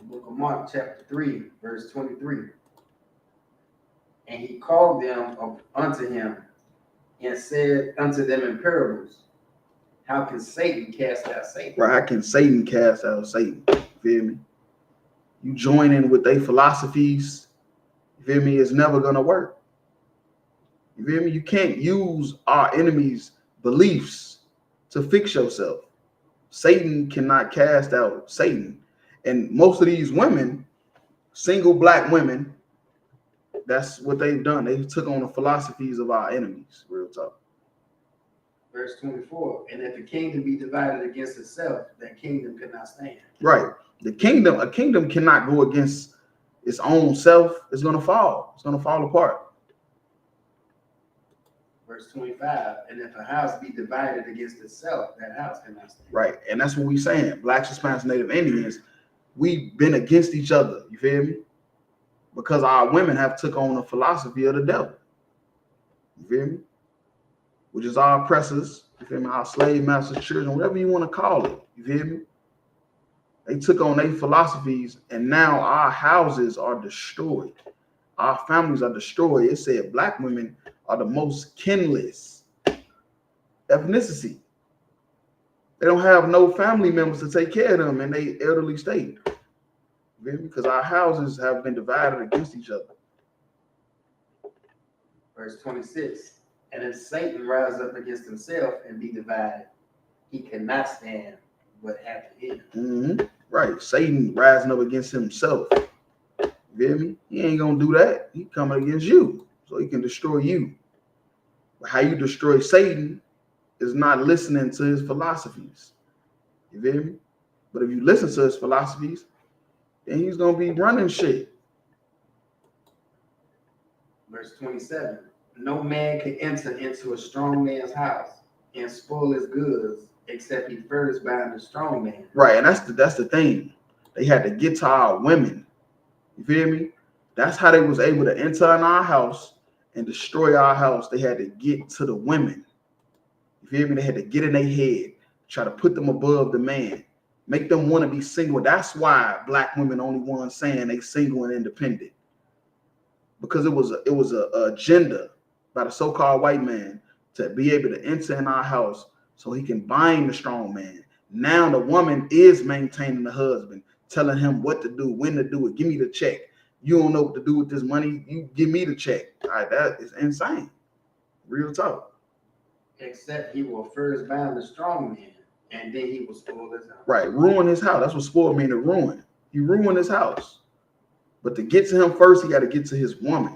[SPEAKER 8] Book of Mark, chapter 3, verse 23. And he called them unto him and said unto them in parables, how can Satan cast out Satan?
[SPEAKER 7] Right, how can Satan cast out Satan? You feel me? You join in with their philosophies, you feel me? It's never going to work. You feel me? You can't use our enemies' beliefs to fix yourself. Satan cannot cast out Satan. And most of these women, single black women, That's what they've done. They took on the philosophies of our enemies. Real talk.
[SPEAKER 8] Verse 24, and if the kingdom be divided against itself, that kingdom could not stand.
[SPEAKER 7] Right. A kingdom cannot go against its own self. It's going to fall. It's going to fall apart.
[SPEAKER 8] Verse 25, and if a house be divided against itself, that house cannot stand.
[SPEAKER 7] Right. And that's what we're saying. Blacks, Hispanics, Native Indians, we've been against each other. You feel me? Because our women have took on the philosophy of the devil. You feel me? Which is our oppressors. You feel me? Our slave masters, children, whatever you want to call it. You feel me? They took on their philosophies, and now our houses are destroyed. Our families are destroyed. It said black women are the most kinless ethnicity. They don't have no family members to take care of them in their elderly state. Because our houses have been divided against each other.
[SPEAKER 8] Verse 26, and if Satan rise up against himself and be divided, he cannot stand what happened to him.
[SPEAKER 7] Mm-hmm. Right. Satan rising up against himself. You feel me? He ain't gonna do that. He coming against you so he can destroy you. But how you destroy Satan is not listening to his philosophies. You feel me? But if you listen to his philosophies, then he's gonna be running shit.
[SPEAKER 8] Verse 27, no man can enter into a strong man's house and spoil his goods except he first bind the strong man.
[SPEAKER 7] Right, and that's the thing. They had to get to our women. You feel me? That's how they was able to enter in our house and destroy our house. They had to get to the women. You feel me? They had to get in their head, try to put them above the man, make them want to be single. That's why black women only one saying they single and independent. Because it was a agenda by the so-called white man to be able to enter in our house so he can bind the strong man. Now the woman is maintaining the husband, telling him what to do, when to do it. Give me the check. You don't know what to do with this money. You give me the check. All right, that is insane. Real talk.
[SPEAKER 8] Except he will first bind the strong man, and then he will spoil his house.
[SPEAKER 7] Right, ruin his house. That's what spoil mean, to ruin. He ruined his house. But to get to him first, he got to get to his woman.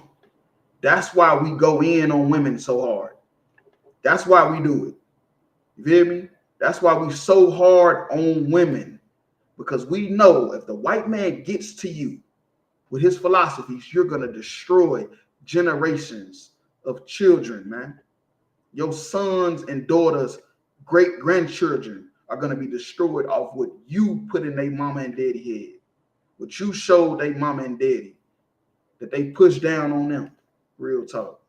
[SPEAKER 7] That's why we go in on women so hard. That's why we do it. You feel me? That's why we so hard on women. Because we know if the white man gets to you with his philosophies, you're going to destroy generations of children, man. Your sons and daughters, great grandchildren are going to be destroyed off what you put in their mama and daddy head. What you showed their mama and daddy that they push down on them. Real talk.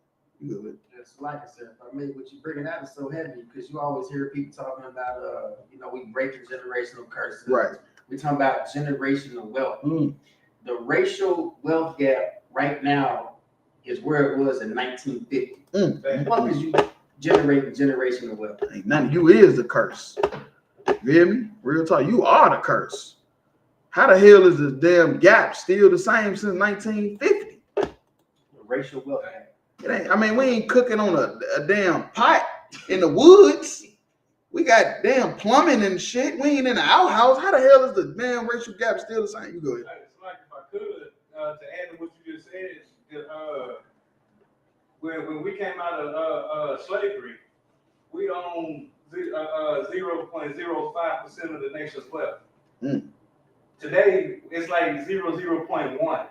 [SPEAKER 7] Good.
[SPEAKER 8] Just like I said, if I made what you bringing out is so heavy because you always hear people talking about, we breaking generational curses.
[SPEAKER 7] Right.
[SPEAKER 8] We talking about generational wealth.
[SPEAKER 7] Mm.
[SPEAKER 8] The racial wealth gap right now is where it was in 1950. What was you generating generational wealth?
[SPEAKER 7] Ain't nothing. You is the curse. You hear me? Real talk. You are the curse. How the hell is the damn gap still the same since 1950?
[SPEAKER 8] The racial wealth gap.
[SPEAKER 7] It ain't. I mean, we ain't cooking on a damn pot in the woods. We got damn plumbing and shit. We ain't in the outhouse. How the hell is the damn racial gap still the same? You go ahead.
[SPEAKER 9] It's like if I could, to add to what you just said, when we came out of slavery, we owned 0.05% of the nation's wealth.
[SPEAKER 7] Mm.
[SPEAKER 9] Today, it's like 0.1.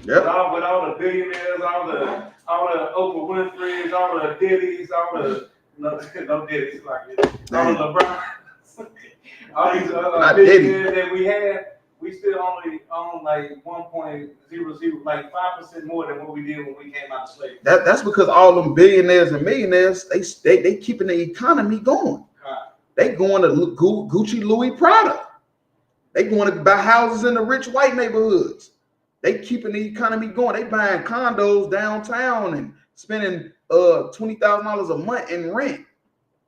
[SPEAKER 7] Yep.
[SPEAKER 9] With all the billionaires, all the Oprah Winfrey's, all the Diddy's, all the no Diddy's like it, all the LeBron, all these billionaires that we have, we still only own like 1.00, like 5% more than what we did when we came out of slavery.
[SPEAKER 7] That's because all them billionaires and millionaires, they keeping the economy going. They going to Gucci, Louis, Prada. They going to buy houses in the rich white neighborhoods. They keeping the economy going. They buying condos downtown and spending $20,000 a month in rent.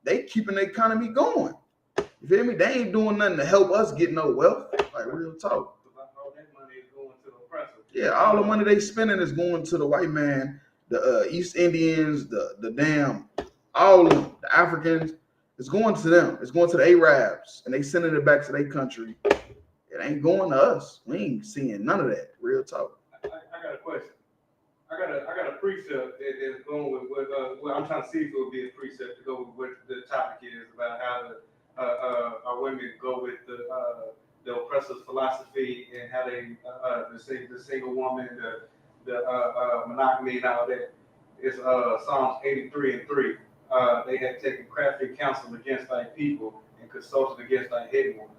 [SPEAKER 7] They keeping the economy going. You feel me? They ain't doing nothing to help us get no wealth. Like real talk.
[SPEAKER 9] All that money is going to the oppressor.
[SPEAKER 7] Yeah, all the money they spending is going to the white man, the East Indians, the damn, all of them, the Africans. It's going to them. It's going to the Arabs, and they sending it back to their country. It ain't going to us. We ain't seeing none of that. Real talk.
[SPEAKER 9] I got a question. I got a precept that is going with what I'm trying to see if it would be a precept to go with what the topic is about how our women go with the oppressor's philosophy and how they the single woman, the monogamy and all that. It's Psalms 83:3. They had taken crafty counsel against thy people and consulted against thy hidden ones.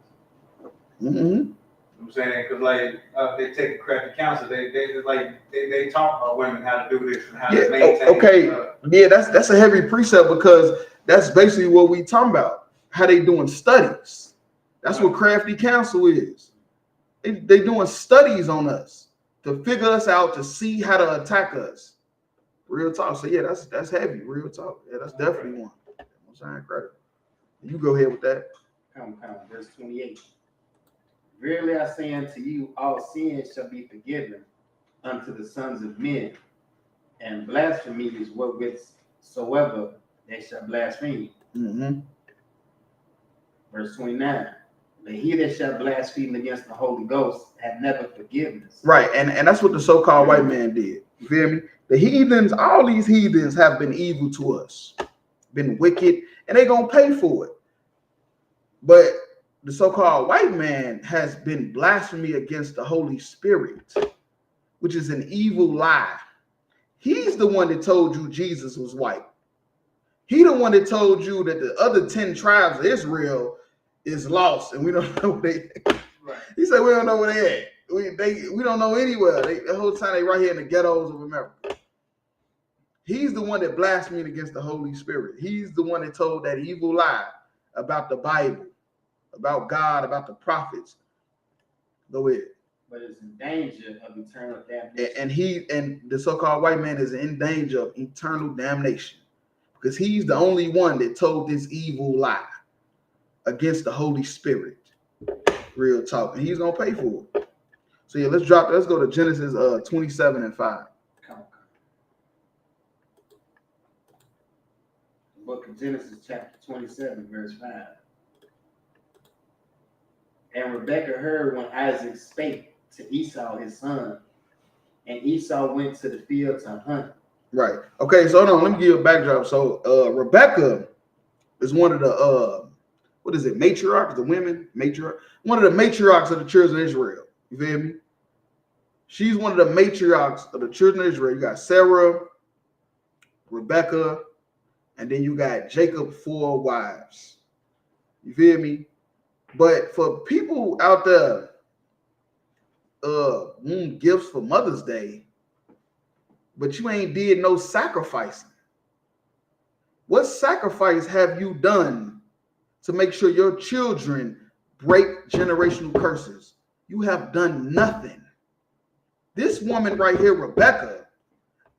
[SPEAKER 7] Mm-hmm.
[SPEAKER 9] You know what I'm saying? Because like they take crafty counsel. They talk about women how to do this and how to maintain.
[SPEAKER 7] Okay. Yeah, that's a heavy precept because that's basically what we talking about. How they doing studies. That's what crafty counsel is. They doing studies on us to figure us out, to see how to attack us. Real talk. So yeah, that's heavy. Real talk. Yeah, that's definitely one. I'm saying credit. You go ahead with that.
[SPEAKER 8] Come, verse 28. Verily I say unto you, all sins shall be forgiven unto the sons of men, and blasphemy is whatsoever they shall blaspheme.
[SPEAKER 7] Mm-hmm.
[SPEAKER 8] Verse 29. But he that shall blaspheme against the Holy Ghost have never forgiveness.
[SPEAKER 7] Right, and that's what the so-called white man did. You feel me? The heathens, all these heathens have been evil to us, been wicked, and they're gonna pay for it. But the so-called white man has been blasphemy against the Holy Spirit, which is an evil lie. He's the one that told you Jesus was white. He the one that told you that the other 10 tribes of Israel is lost, and we don't know where they.
[SPEAKER 9] Right.
[SPEAKER 7] He said we don't know where they at. We don't know anywhere. The whole time they right here in the ghettos of America. He's the one that blasphemed against the Holy Spirit. He's the one that told that evil lie about the Bible, about God, about the prophets. Go ahead.
[SPEAKER 8] But is in danger of eternal damnation.
[SPEAKER 7] And the so-called white man is in danger of eternal damnation because he's the only one that told this evil lie against the Holy Spirit. Real talk. And he's gonna pay for it. So yeah, let's go to Genesis 27:5.
[SPEAKER 8] Book of Genesis chapter 27, verse 5. And Rebekah heard when Isaac spake to Esau his son, and Esau went to the field to hunt.
[SPEAKER 7] Right. Okay, so hold on, let me give you a backdrop. So Rebekah is one of the matriarchs, the women, matriarch, one of the matriarchs of the children of Israel. You feel me? She's one of the matriarchs of the children of Israel. You got Sarah, Rebekah, and then you got Jacob 4 wives. You feel me? But for people out there gifts for Mother's Day, but you ain't did no sacrificing. What sacrifice have you done to make sure your children break generational curses? You have done nothing. This woman right here, Rebekah,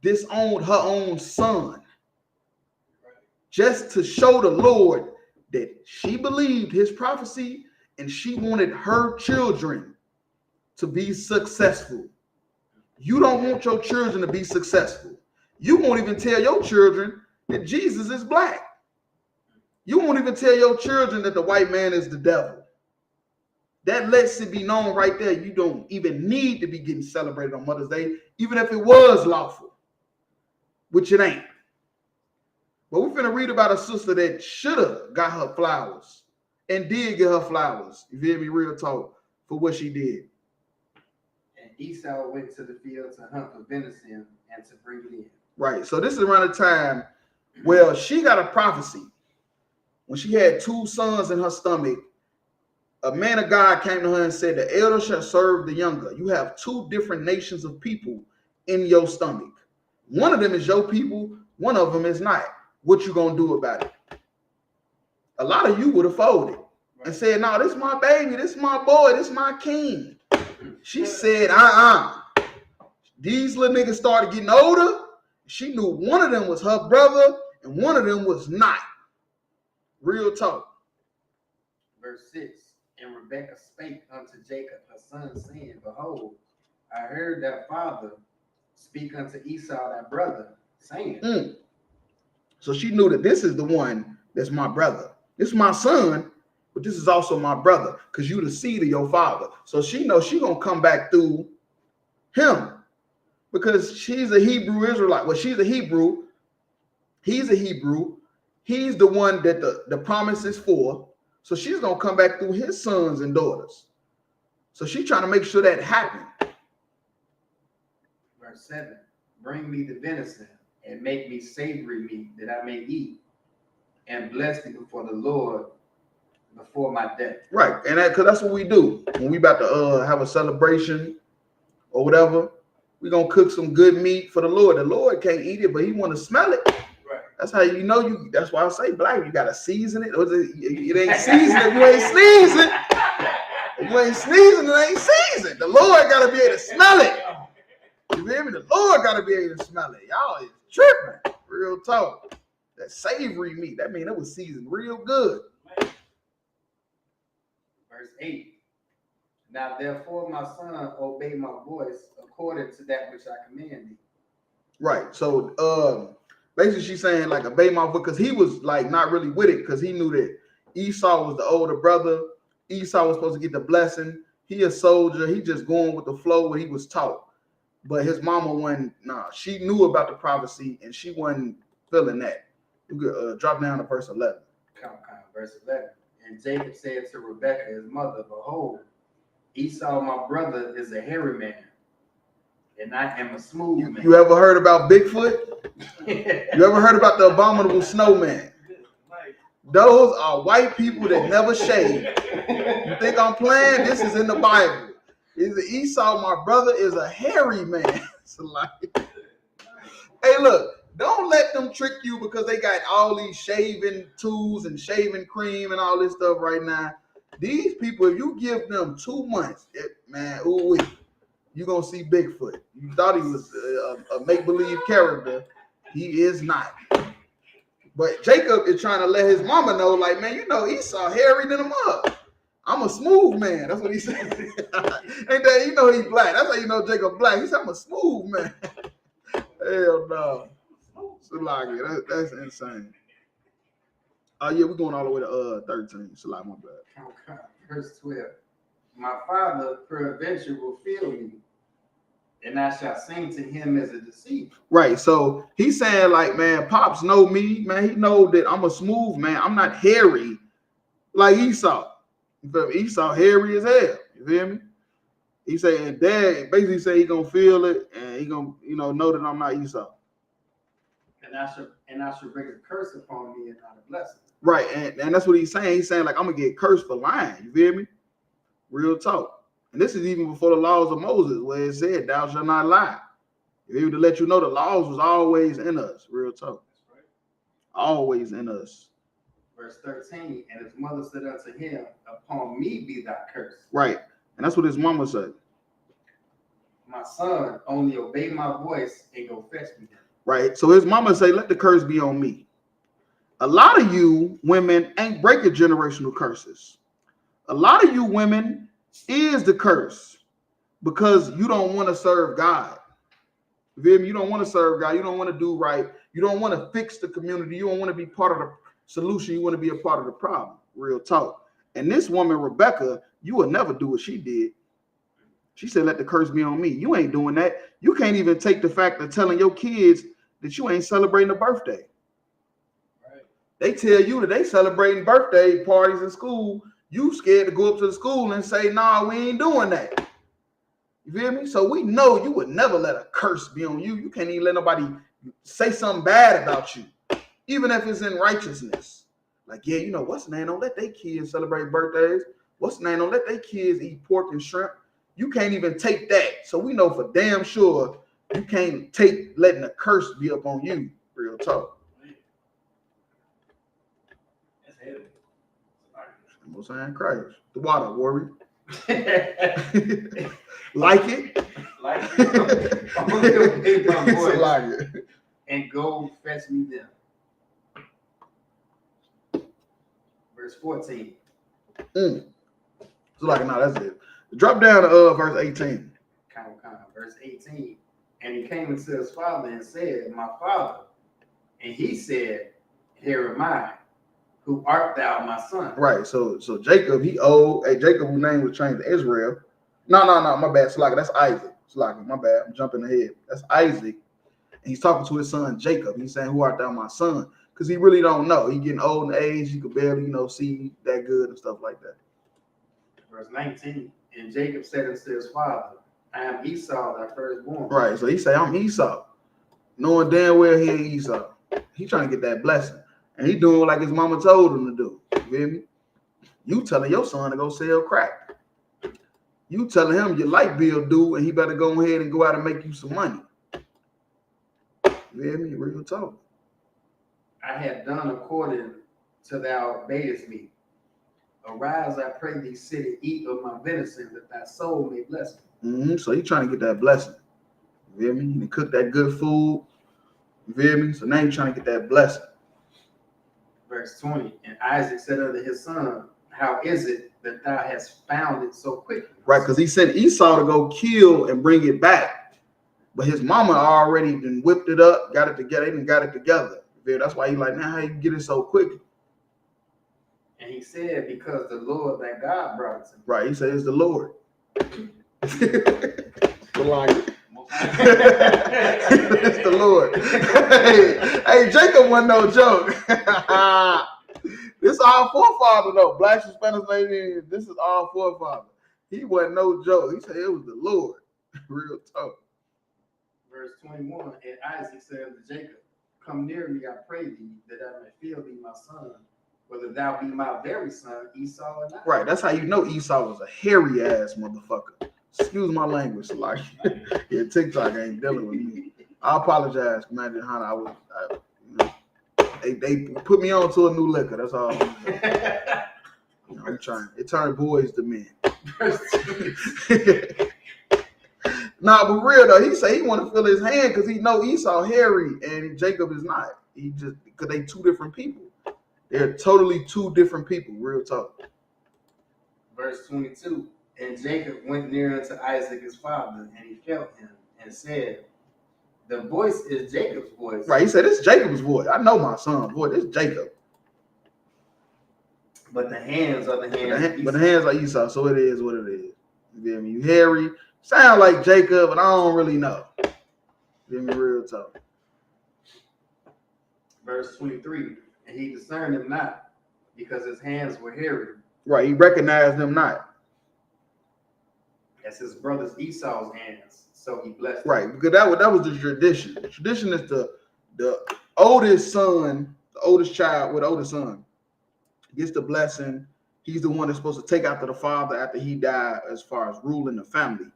[SPEAKER 7] disowned her own son just to show the Lord that she believed his prophecy and she wanted her children to be successful. You don't want your children to be successful. You won't even tell your children that Jesus is black. You won't even tell your children that the white man is the devil. That lets it be known right there. You don't even need to be getting celebrated on Mother's Day, even if it was lawful, which it ain't. But we're finna read about a sister that should have got her flowers and did get her flowers. You feel me? Real talk for what she did.
[SPEAKER 8] And Esau went to the field to hunt for venison and to bring it in.
[SPEAKER 7] Right. So this is around the time, well, she got a prophecy. When she had 2 sons in her stomach, a man of God came to her and said, the elder shall serve the younger. You have 2 different nations of people in your stomach. One of them is your people. One of them is not. What you gonna do about it? A lot of you would have folded and said, no, this is my baby. This is my boy. This is my king. She said, These little niggas started getting older. She knew one of them was her brother and one of them was not. Real talk.
[SPEAKER 8] Verse 6. And Rebekah spake unto Jacob her son, saying, behold, I heard thy father speak unto Esau thy brother, saying.
[SPEAKER 7] So she knew that this is the one that's my brother. This is my son, but this is also my brother, because you the seed of your father. So she knows she gonna come back through him. because she's a Hebrew Israelite. Well, she's a Hebrew. He's a Hebrew. He's the one that the promise is for. So she's going to come back through his sons and daughters. So she's trying to make sure that happened.
[SPEAKER 8] Verse 7, bring me the venison and make me savory meat that I may eat, and bless me before the Lord before my death.
[SPEAKER 7] Right, and because that's what we do. When we about to have a celebration or whatever, we're going to cook some good meat for the Lord. The Lord can't eat it, but he want to smell it.
[SPEAKER 9] Right.
[SPEAKER 7] That's how you know you. That's why I say black. You gotta season it. It ain't seasoned if you ain't sneezing. If you ain't sneezing, it ain't seasoned. The Lord gotta be able to smell it. You hear me? The Lord gotta be able to smell it. Y'all is tripping. Real talk. That savory meat. That mean it was seasoned real good.
[SPEAKER 8] Verse 8. Now therefore, my son, obey my voice according to that which I command thee.
[SPEAKER 7] Right. So basically she's saying like obey my voice, because he was like not really with it, because he knew that Esau was the older brother. Esau was supposed to get the blessing. He a soldier. He just going with the flow what he was taught. But his mama wasn't, she knew about the prophecy and she wasn't feeling that. You could drop down to verse 11.
[SPEAKER 8] Verse 11. And Jacob said to Rebekah, his mother, behold, Esau, my brother, is a hairy man, and I am a smooth man.
[SPEAKER 7] You ever heard about Bigfoot? You ever heard about the abominable snowman? Those are white people that never shave. You think I'm playing? This is in the Bible. Esau, my brother, is a hairy man. It's like, hey, look, don't let them trick you because they got all these shaving tools and shaving cream and all this stuff right now. These people, if you give them 2 months, you're going to see Bigfoot. You thought he was a make-believe character. He is not. But Jacob is trying to let his mama know, like, man, you know, Esau hairy than him up. I'm a smooth man. That's what he said. And then, you know, he's black. That's how you know Jacob black. He said, I'm a smooth man. Hell no. Salaki, that's insane. Oh, yeah, we're going all the way to 13. Salaki, my bad.
[SPEAKER 8] Okay. Verse 12. My father peradventure will feel me, and I shall sing to him as a deceiver. Right.
[SPEAKER 7] So he's saying, like, man, Pops know me, man. He know that I'm a smooth man. I'm not hairy like Esau. You feel me? Esau hairy as hell. You feel me? He saying, Dad basically say he gonna feel it and he gonna, know that I'm not Esau.
[SPEAKER 8] And I shall bring a curse upon me and not a blessing.
[SPEAKER 7] Right, and that's what he's saying. He's saying, like, I'm gonna get cursed for lying. You feel me? Real talk. And this is even before the laws of Moses, where it said, thou shalt not lie. Even to let you know the laws was always in us. Real talk.
[SPEAKER 8] Right.
[SPEAKER 7] Always in us.
[SPEAKER 8] Verse 13, and his mother said unto him, upon me be thy curse.
[SPEAKER 7] Right. And that's what his mama said.
[SPEAKER 8] My son, only obey my voice and go fetch me.
[SPEAKER 7] Right. So his mama say, let the curse be on me. A lot of you women ain't breaking generational curses. A lot of you women is the curse because you don't want to serve God. You feel me? You don't want to serve God. You don't want to do right. You don't want to fix the community. You don't want to be part of the solution. You want to be a part of the problem. Real talk. And this woman, Rebecca, you will never do what she did. She said, let the curse be on me. You ain't doing that. You can't even take the fact of telling your kids that you ain't celebrating a birthday. Right. They tell you that they celebrating birthday parties in school. You scared to go up to the school and say, nah, we ain't doing that. You feel me? So we know you would never let a curse be on you. You can't even let nobody say something bad about you, even if it's in righteousness. Like, yeah, you know, what's the name? Don't let their kids celebrate birthdays. What's the name? Don't let their kids eat pork and shrimp. You can't even take that. So we know for damn sure you can't take letting a curse be up on you. Real talk.
[SPEAKER 9] That's heavy.
[SPEAKER 7] Most saying Christ. The water, warrior. Like it.
[SPEAKER 8] Like it. Obey my voice
[SPEAKER 7] like it.
[SPEAKER 8] And go fetch me them. Verse 14.
[SPEAKER 7] So like, no, that's it. Drop down to verse 18.
[SPEAKER 8] Verse 18. And he came unto his father and said, my father. And he said, here am I. Who art thou, my son?
[SPEAKER 7] Right. So Jacob, he owed Jacob, whose name was changed to Israel. No, my bad. So like, that's Isaac. It's like, my bad, I'm jumping ahead. That's Isaac. And he's talking to his son Jacob. He's saying, who art thou, my son? Because he really don't know. He getting old in age. He could barely, see that good and stuff like that.
[SPEAKER 8] Verse 19, and Jacob said unto his father, I am Esau, thy firstborn.
[SPEAKER 7] Right, so he say, I'm Esau. Knowing damn well he ain't Esau. He trying to get that blessing. And he doing like his mama told him to do. You feel me? You telling your son to go sell crack. You telling him your light bill due and he better go ahead and go out and make you some money. You feel me? Real talk.
[SPEAKER 8] I have done according to thou badest me. Arise, I pray thee, sit and eat of my venison, that thy soul may bless me.
[SPEAKER 7] So he trying to get that blessing. You feel me? He cook that good food. You feel me? So now he's trying to get that blessing.
[SPEAKER 8] Verse 20, and Isaac said unto his son, how is it that thou hast found it so quickly?
[SPEAKER 7] Right, because he sent Esau to go kill and bring it back. But his mama already been whipped it up, got it together. They done got it together. That's why he like, now how you get it so quick?
[SPEAKER 8] And he said, because the Lord thy God brought it to me.
[SPEAKER 7] Right, he said it's the Lord. It's the Lord. Hey, Jacob wasn't no joke. This is our forefather though. Blacks and Spanish lady. This is our forefather. He wasn't no joke. He said it was the Lord. Real talk.
[SPEAKER 8] Verse 21, and Isaac said unto Jacob, come near me, I pray thee, that I may feel thee, my son, whether thou be my very son, Esau or not.
[SPEAKER 7] Right, that's how you know Esau was a hairy ass motherfucker. Excuse my language, like yeah, TikTok ain't dealing with me. I apologize, Commander Hunter. They put me on to a new liquor. That's all. I'm trying. It turned boys to men. Nah, but real though, he say he want to feel his hand because he know Esau hairy and Jacob is not. He just because they two different people. They're totally two different people. Real talk.
[SPEAKER 8] Verse 22. And Jacob went near unto Isaac his father, and he felt him, and said, the voice is Jacob's voice.
[SPEAKER 7] Right, he said, this is Jacob's voice. I know my son, boy, this is Jacob.
[SPEAKER 8] But the hands are the hands.
[SPEAKER 7] But the hands are Esau, so it is what it is. You feel me? You hairy, sound like Jacob, and I don't really know. You feel me? Real talk.
[SPEAKER 8] Verse 23. And he discerned him not, because his hands were hairy.
[SPEAKER 7] Right, he recognized them not.
[SPEAKER 8] As his brother's Esau's hands, so he blessed them.
[SPEAKER 7] Right, because that was the tradition. The tradition is the oldest son, the oldest child with the oldest son gets the blessing. He's the one that's supposed to take after the father after he died as far as ruling the family.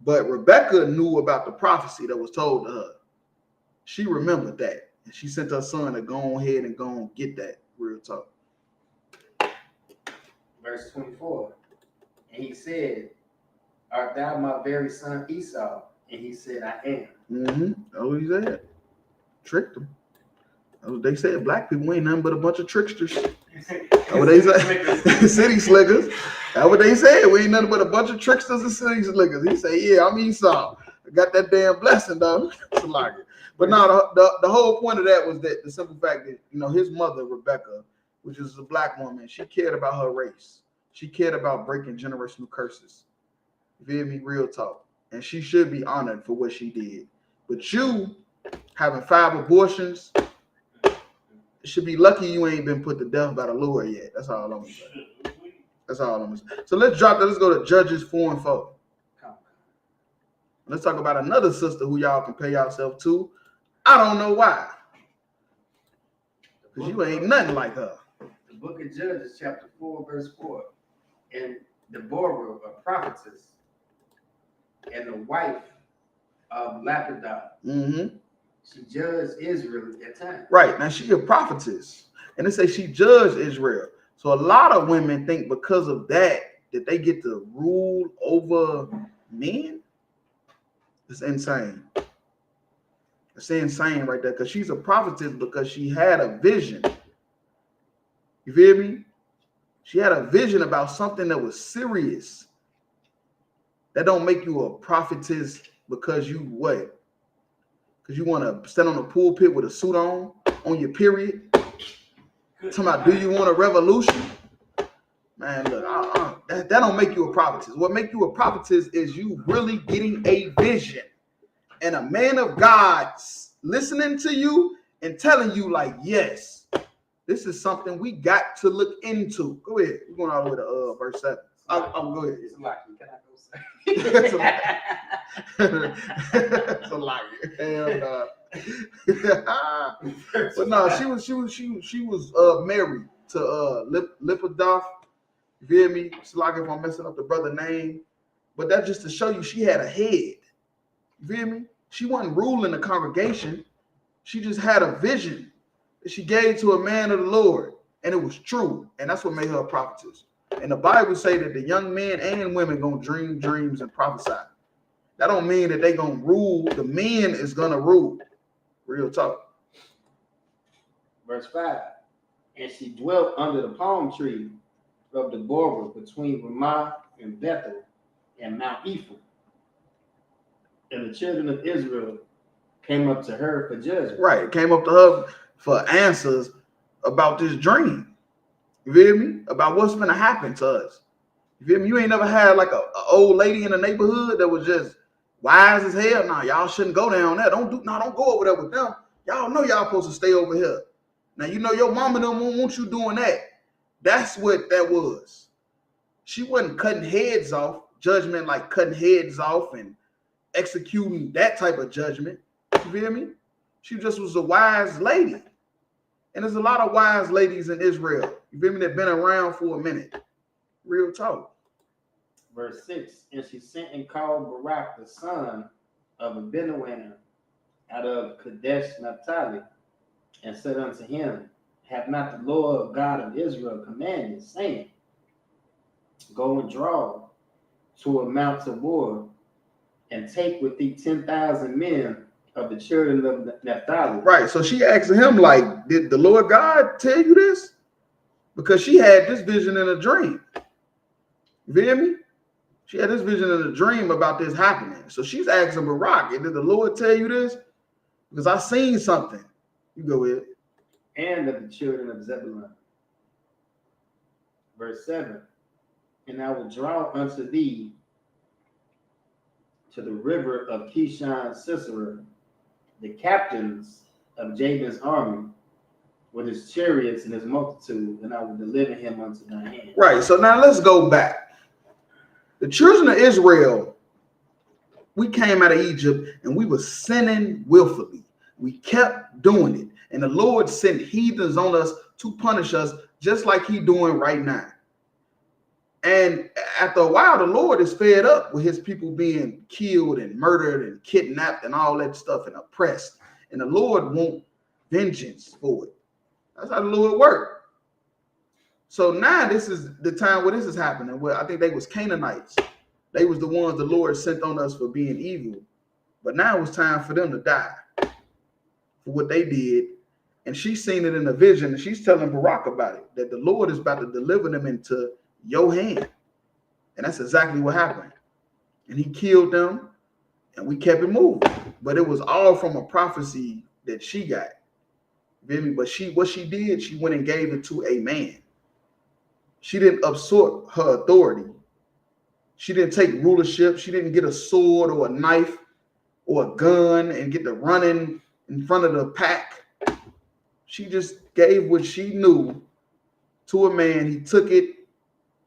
[SPEAKER 7] But Rebecca knew about the prophecy that was told to her. She remembered that. And she sent her son to go ahead and go and get that. Real talk.
[SPEAKER 8] Verse 24. And he said, art thou my very son Esau? And he said, I am.
[SPEAKER 7] That's what he said. Tricked him. They said black people ain't nothing but a bunch of tricksters. That's what they said. City slickers. That's what they said. We ain't nothing but a bunch of tricksters and city slickers. He said, yeah, I'm Esau. I got that damn blessing, though. But no, the whole point of that was that the simple fact that, his mother, Rebecca, which is a black woman, she cared about her race. She cared about breaking generational curses. You feel me? Real talk. And she should be honored for what she did. But you, having 5 abortions, should be lucky you ain't been put to death by the Lord yet. That's all I'm gonna say. That's all I'm gonna say. So let's drop that. Let's go to Judges 4 and 4. Let's talk about another sister who y'all compare yourself to. I don't know why. Because you ain't nothing like her.
[SPEAKER 8] The book of Judges, chapter 4, verse 4. And Deborah, a prophetess, and the wife of Lapidoth. She judged Israel at times.
[SPEAKER 7] Right. Now she a prophetess. And they say she judged Israel. So a lot of women think because of that they get to rule over men. It's insane. It's insane right there. Because she's a prophetess because she had a vision. You feel me? She had a vision about something that was serious. That don't make you a prophetess because you what? Because you want to stand on a pulpit with a suit on your period. Talking about, do you want a revolution? Man, look, that don't make you a prophetess. What make you a prophetess is you really getting a vision. And a man of God listening to you and telling you, like, yes, this is something we got to look into. Go ahead. We're going all the way to verse 7. I'll go ahead.
[SPEAKER 8] It's a lie. Can I go say?
[SPEAKER 7] It's a lie. Hell no. But no, she was married to Lipidoff. You feel me? It's like if I'm messing up the brother name. But that's just to show you she had a head. You feel me? She wasn't ruling the congregation. She just had a vision that she gave to a man of the Lord. And it was true. And that's what made her a prophetess. And the Bible say that the young men and women gonna dream dreams and prophesy. That don't mean that they gonna rule. The men is gonna rule. Real talk.
[SPEAKER 8] Verse 5. And she dwelt under the palm tree of the border between Ramah and Bethel and Mount Ephraim. And the children of Israel came up to her for judgment.
[SPEAKER 7] Right. Came up to her for answers about this dream. You feel me? About what's gonna happen to us. You feel me? You ain't never had like a old lady in the neighborhood that was just wise as hell. Nah, y'all shouldn't go down there. Don't go over there with them. Y'all know y'all supposed to stay over here. Now you know your mama don't want you doing that. That's what that was. She wasn't cutting heads off, judgment like cutting heads off and executing that type of judgment. You feel me? She just was a wise lady. And there's a lot of wise ladies in Israel. You feel me? They've been around for a minute. Real talk.
[SPEAKER 8] Verse 6. And she sent and called Barak, the son of Abinoam, out of Kadesh Naphtali, and said unto him, have not the Lord God of Israel commanded, saying, go and draw to a Mount Tabor, and take with thee 10,000 men of the children of Naphtali.
[SPEAKER 7] Right. So she asked him, like, did the Lord God tell you this? Because she had this vision in a dream. You feel me? She had this vision in a dream about this happening. So she's asking Barak, did the Lord tell you this? Because I seen something. You go ahead.
[SPEAKER 8] And of the children of Zebulun. Verse 7. And I will draw unto thee to the river of Kishon Sisera the captains of Jabin's army with his chariots and his multitude, and I will deliver him unto thy hand.
[SPEAKER 7] Right. So now let's go back. The children of Israel, we came out of Egypt and we were sinning willfully. We kept doing it. And the Lord sent heathens on us to punish us just like he's doing right now. And after a while, the Lord is fed up with his people being killed and murdered and kidnapped and all that stuff and oppressed. And the Lord wants vengeance for it. That's how the Lord works. So now this is the time where this is happening. Where I think they was Canaanites. They was the ones the Lord sent on us for being evil. But now it was time for them to die for what they did. And she's seen it in a vision, and she's telling Barak about it, that the Lord is about to deliver them into your hand. And that's exactly what happened. And he killed them, and we kept it moving. But it was all from a prophecy that she got. But what she did, she went and gave it to a man. She didn't usurp her authority. She didn't take rulership. She didn't get a sword or a knife or a gun and get to running in front of the pack. She just gave what she knew to a man. He took it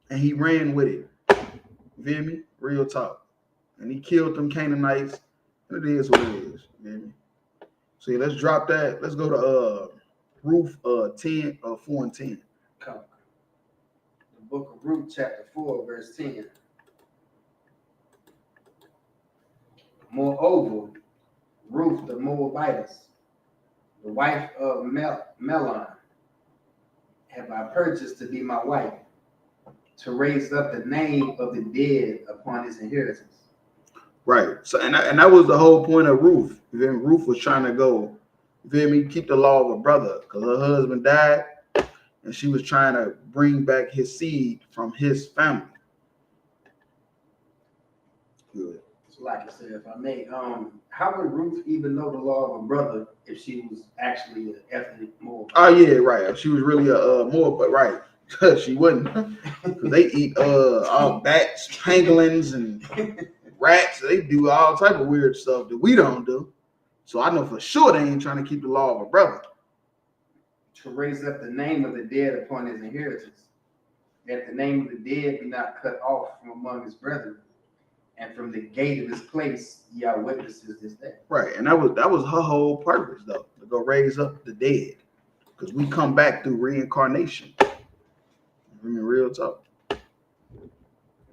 [SPEAKER 7] and he ran with it. You feel me? Real talk. And he killed them Canaanites. And it is what it is. You feel me? So yeah, let's drop that. Let's go to Ruth 10, 4 and 10.
[SPEAKER 8] Come. The book of Ruth, chapter 4, verse 10. Moreover, Ruth the Moabitess, the wife of Melon, have I purchased to be my wife, to raise up the name of the dead upon his inheritance.
[SPEAKER 7] Right. So and that was the whole point of Ruth. Then Ruth was trying to go, you feel me, keep the law of her brother, because her husband died, and she was trying to bring back his seed from his family. Good.
[SPEAKER 8] So like I said, if I may, how would Ruth even know the law of her brother if she was actually an ethnic Moabite?
[SPEAKER 7] Oh yeah, right. She was really a Moabite, right. She wouldn't. Cause they eat all bats, pangolins, and rats. They do all type of weird stuff that we don't do. So I know for sure they ain't trying to keep the law of a brother.
[SPEAKER 8] To raise up the name of the dead upon his inheritance, that the name of the dead be not cut off from among his brethren, and from the gate of his place ye are witnesses this day.
[SPEAKER 7] Right, and that was her whole purpose, though, to go raise up the dead, because we come back through reincarnation. I mean, real talk.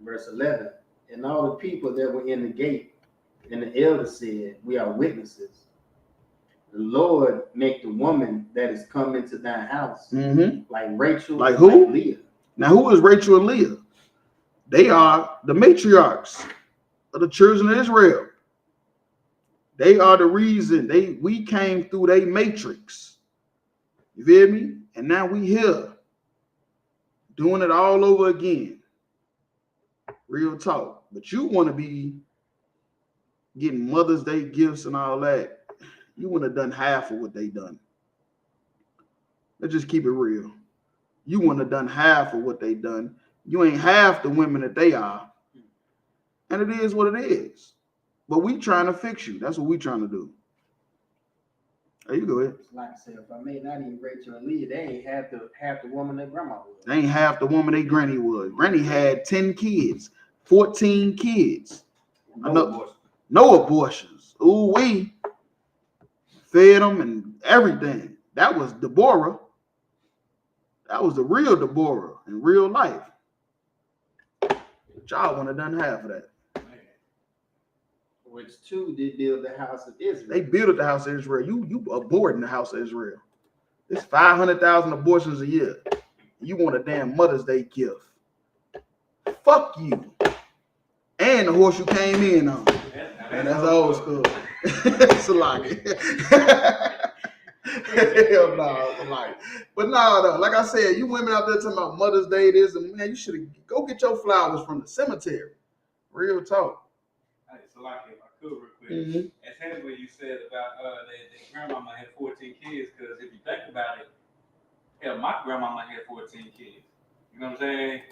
[SPEAKER 8] Verse 11, and all the people that were in the gate, and the elders said, we are witnesses. The Lord make the woman that is come into thine house like Rachel,
[SPEAKER 7] like who?
[SPEAKER 8] Like Leah.
[SPEAKER 7] Now, who is Rachel and Leah? They are the matriarchs of the children of Israel. They are the reason we came through their matrix. You feel me? And now we here doing it all over again. Real talk. But you want to be getting Mother's Day gifts and all that. You wouldn't have done half of what they done. Let's just keep it real. You wouldn't have done half of what they done. You ain't half the women that they are. And it is what it is. But we trying to fix you. That's what we trying to do. There you go ahead.
[SPEAKER 8] Like I said, if I may not even Rachel and Leah, they ain't half the woman that grandma was.
[SPEAKER 7] They ain't half the woman they granny was. Granny had 10 kids, 14 kids. No abortions. Ooh, we fed them and everything. That was Deborah. That was the real Deborah in real life. Y'all wouldn't have done half of that.
[SPEAKER 8] Which two did build the house of Israel?
[SPEAKER 7] They built the house of Israel. You aborting the house of Israel. It's 500,000 abortions a year. You want a damn Mother's Day gift. Fuck you. And the horse you came in on. And that's old school. It's a lie. Hell no, it's a lie. But no, though, like I said, you women out there talking about Mother's Day, this and man, you should go get your flowers from the cemetery. Real talk.
[SPEAKER 9] It's a lot, if I could, real quick. As Henry, you said about that grandmama had 14 kids, because if you think about it, hell, my grandmama had 14 kids. You know what I'm saying?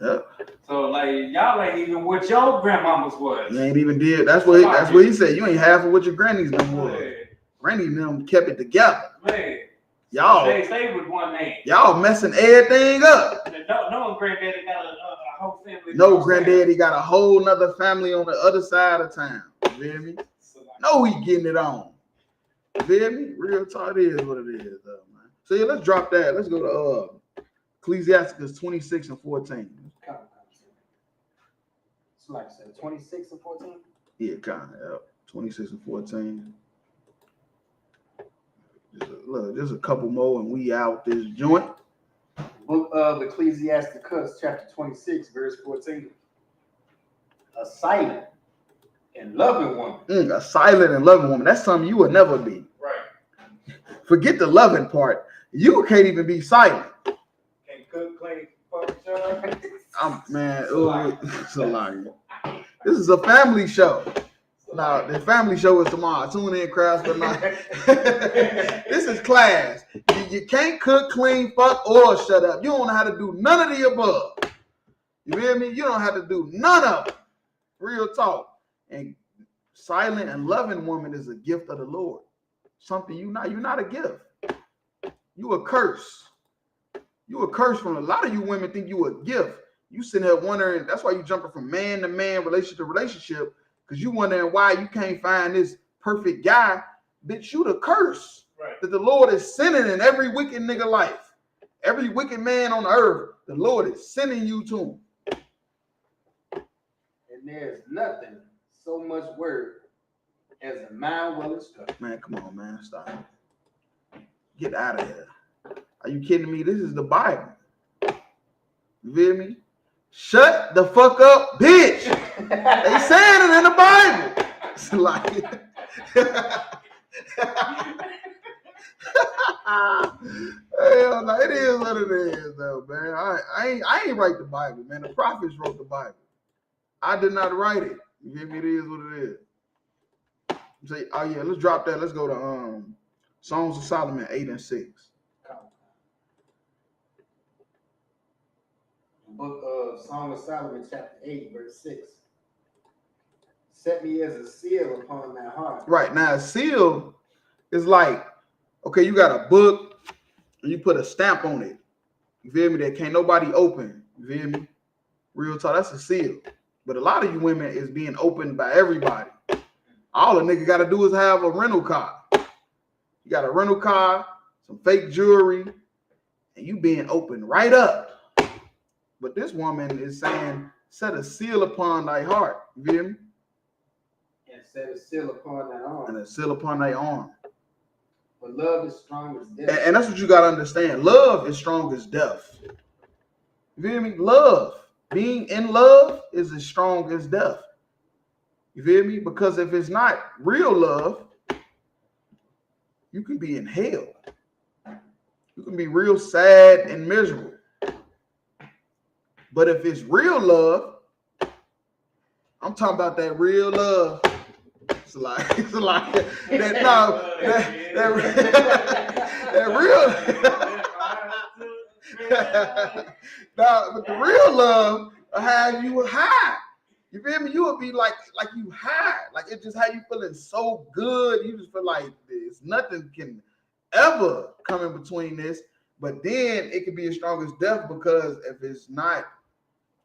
[SPEAKER 7] Yeah.
[SPEAKER 9] So like y'all ain't even what your grandmamas was.
[SPEAKER 7] You ain't even did. That's what he said. You ain't half of what your grannies them was. Granny and them kept it together.
[SPEAKER 9] Man.
[SPEAKER 7] Y'all
[SPEAKER 9] stay with one man.
[SPEAKER 7] Y'all messing everything up.
[SPEAKER 9] No granddaddy got a whole family.
[SPEAKER 7] No granddaddy got a whole nother family on the other side of town. You feel me? No, he getting it on. You feel me? Real talk, it is what it is, though, man. So yeah, let's drop that. Let's go to Ecclesiasticus 26 and 14.
[SPEAKER 8] So like I said, 26 and 14?
[SPEAKER 7] Yeah, kind of. Yeah. 26 and 14. There's a couple more and we out this joint.
[SPEAKER 8] Book of Ecclesiasticus, chapter 26, verse 14. A silent and loving woman.
[SPEAKER 7] A silent and loving woman. That's something you would never be.
[SPEAKER 8] Right.
[SPEAKER 7] Forget the loving part. You can't even be silent.
[SPEAKER 8] Can't cook, clean, fuck,
[SPEAKER 7] man, it's a lie. This is a family show. No, the family show is tomorrow. Tune in, crowds, but not. This is class. You can't cook, clean, fuck, or shut up. You don't know how to do none of the above. You hear me? You don't have to do none of it. Real talk. And silent and loving woman is a gift of the Lord. Something you're not a gift. You a curse. You a curse from a lot of you women think you a gift. You sitting here wondering, that's why you jumping from man to man, relationship to relationship, because you wondering why you can't find this perfect guy. Bitch, you the curse that the Lord is sending in every wicked nigga life. Every wicked man on the earth, the Lord is sending you to him.
[SPEAKER 8] And there's nothing so much work as a mind well instructed.
[SPEAKER 7] Man, come on, man. Stop. Get out of here. Are you kidding me? This is the Bible. You feel me? Shut the fuck up, bitch. They saying it in the Bible. It's like hell no, it is what it is, though, man. I ain't write the Bible, man. The prophets wrote the Bible. I did not write it. You feel me? It is what it is. Say, oh yeah, let's drop that. Let's go to Songs of Solomon 8 and 6.
[SPEAKER 8] Book of Song of Solomon, chapter 8, verse 6. Set me as a seal upon thy heart.
[SPEAKER 7] Right. Now, a seal is like, okay, you got a book and you put a stamp on it. You feel me? That can't nobody open. You feel me? Real talk, that's a seal. But a lot of you women is being opened by everybody. All a nigga got to do is have a rental car. You got a rental car, some fake jewelry, and you being opened right up. But this woman is saying, set a seal upon thy heart. You feel me?
[SPEAKER 8] And set a seal upon thy arm.
[SPEAKER 7] And a seal upon thy arm.
[SPEAKER 8] But love is strong as death.
[SPEAKER 7] And that's what you got to understand. Love is strong as death. You feel me? Love. Being in love is as strong as death. You feel me? Because if it's not real love, you can be in hell. You can be real sad and miserable. But if it's real love, I'm talking about that real love. It's like that real. Now, but the real love will have you high. You feel me? You will be like you high. Like it just have you feeling so good. You just feel like there's nothing can ever come in between this. But then it can be as strong as death, because if it's not,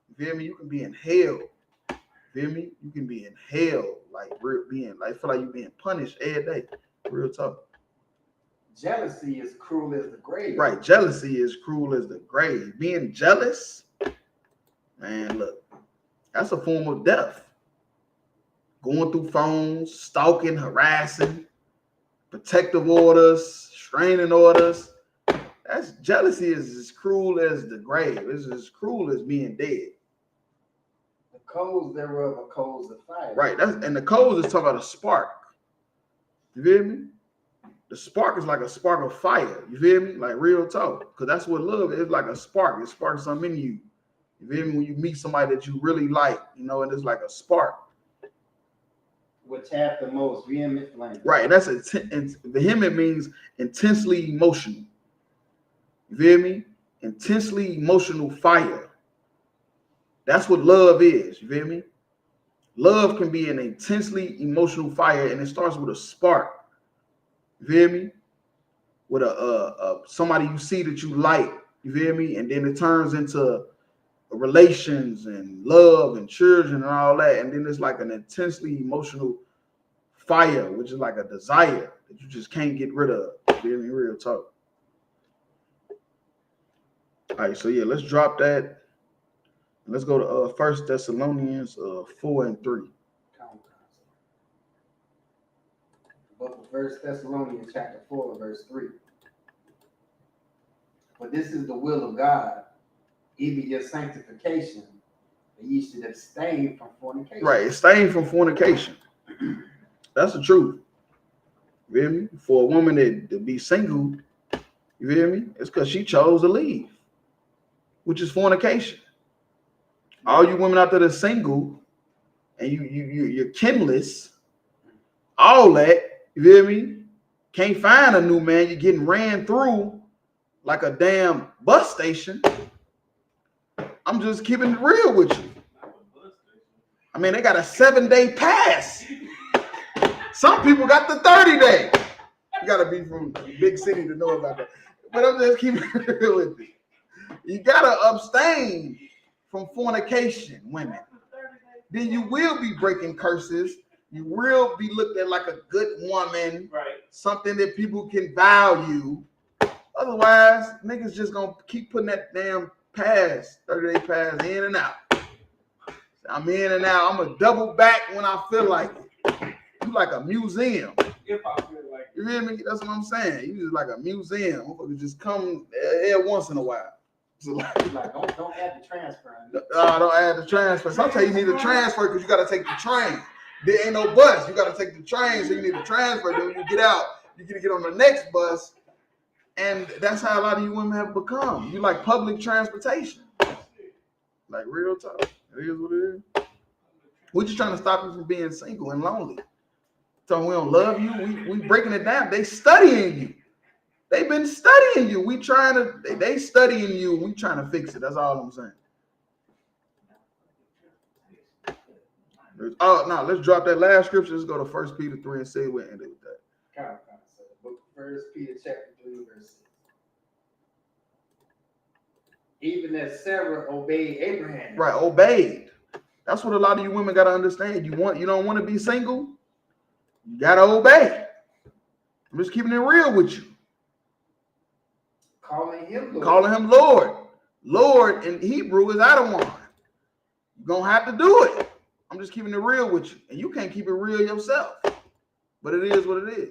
[SPEAKER 7] you feel me? You can be in hell. You feel me? You can be in hell, like real being like feel like you're being punished every day. Real talk.
[SPEAKER 8] Jealousy is cruel as the grave.
[SPEAKER 7] Right. Jealousy is cruel as the grave. Being jealous, man, look, that's a form of death. Going through phones, stalking, harassing, protective orders, restraining orders. That's jealousy is as cruel as the grave. It's as cruel as being dead.
[SPEAKER 8] The coals thereof are coals of fire.
[SPEAKER 7] Right. And the coals is talking about a spark. You feel me? The spark is like a spark of fire. You feel me? Like real talk. Because that's what love is, like a spark. It sparks something in you. You feel me? When you meet somebody that you really like, you know, and it's like a spark.
[SPEAKER 8] Which have the most vehement flame.
[SPEAKER 7] Right. That's vehement means intensely emotional. You feel me? Intensely emotional fire. That's what love is. You feel me? Love can be an intensely emotional fire, and it starts with a spark. You feel me? With a somebody you see that you like. You feel me? And then it turns into relations and love and children and all that. And then it's like an intensely emotional fire, which is like a desire that you just can't get rid of. You feel me? Real talk. All right, so yeah, let's drop that. Let's go to 1 Thessalonians 4 and 3.
[SPEAKER 8] Book of 1 Thessalonians chapter 4, verse 3. For this is the will of God, even your sanctification, that ye should abstain from fornication.
[SPEAKER 7] Right, abstain from fornication. That's the truth. You feel me? For a woman to be single, you feel me? It's because she chose to leave, which is fornication. All you women out there that's single and you're kinless, all that, you feel me? Can't find a new man. You're getting ran through like a damn bus station. I'm just keeping it real with you. I mean, they got a 7-day pass. Some people got the 30-day. You got to be from a big city to know about that. But I'm just keeping it real with you. You got to abstain from fornication, women. Then you will be breaking curses. You will be looked at like a good woman, right? Something that people can value. Otherwise, niggas just gonna keep putting that damn pass, 30-day pass in and out. I'm in and out. I'm a double back when I feel like it. You like a museum.
[SPEAKER 9] If I feel like
[SPEAKER 7] you hear me? That's what I'm saying. You just like a museum. Motherfuckers just come every once in a while.
[SPEAKER 8] So like don't add the transfer.
[SPEAKER 7] Don't add the transfer. Sometimes you need a transfer because you got to take the train. There ain't no bus. You got to take the train, so you need a transfer. Then when you get out, you get to get on the next bus. And that's how a lot of you women have become. You like public transportation. Like real talk. It is what it is. We're just trying to stop you from being single and lonely. So we don't love you. We breaking it down. They studying you. They've been studying you. They studying you. We trying to fix it. That's all I'm saying. Oh, no, let's drop that last scripture. Let's go to 1 Peter 3 and say we'll end it with that.
[SPEAKER 8] Kind of. So the book, 1 Peter chapter 3, verse 6. Even as Sarah obeyed Abraham.
[SPEAKER 7] Right, obeyed. That's what a lot of you women got to understand. You don't want to be single? You got to obey. I'm just keeping it real with you.
[SPEAKER 8] Calling him Lord.
[SPEAKER 7] Calling him Lord. Lord in Hebrew is Adonai. You're going to have to do it. I'm just keeping it real with you. And you can't keep it real yourself. But it is what it is.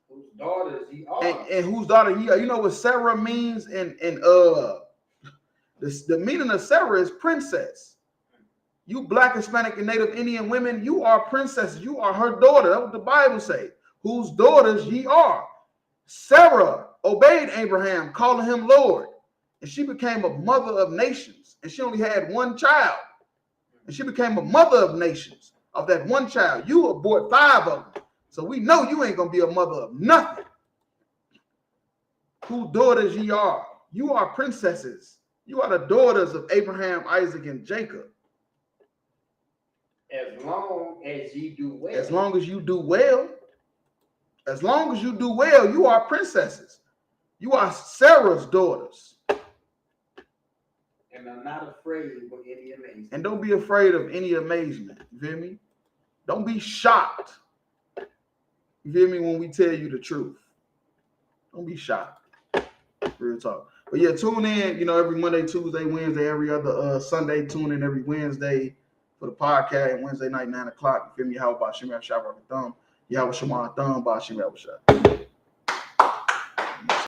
[SPEAKER 8] Whose daughters ye are.
[SPEAKER 7] And whose daughter ye are. You know what Sarah means in the meaning of Sarah is princess. You Black, Hispanic, and Native Indian women, you are princesses. You are her daughter. That's what the Bible says. Whose daughters ye are. Sarah obeyed Abraham, calling him Lord. And she became a mother of nations. And she only had one child. And she became a mother of nations of that one child. You abort 5 of them. So we know you ain't going to be a mother of nothing. Whose daughters ye are. You are princesses. You are the daughters of Abraham, Isaac, and Jacob.
[SPEAKER 8] As long as ye do well.
[SPEAKER 7] As long as you do well. As long as you do well, you are princesses. You are Sarah's daughters.
[SPEAKER 8] And I'm not afraid of any amazement.
[SPEAKER 7] And don't be afraid of any amazement. You feel me? Don't be shocked. You feel me? When we tell you the truth. Don't be shocked. Real talk. But yeah, tune in, every Monday, Tuesday, Wednesday, every other Sunday. Tune in every Wednesday for the podcast. Wednesday night, 9 o'clock. You feel me? How about Shemar Shabbat Thumb? Yahweh Shemar Thumb by Shemar Shabbat.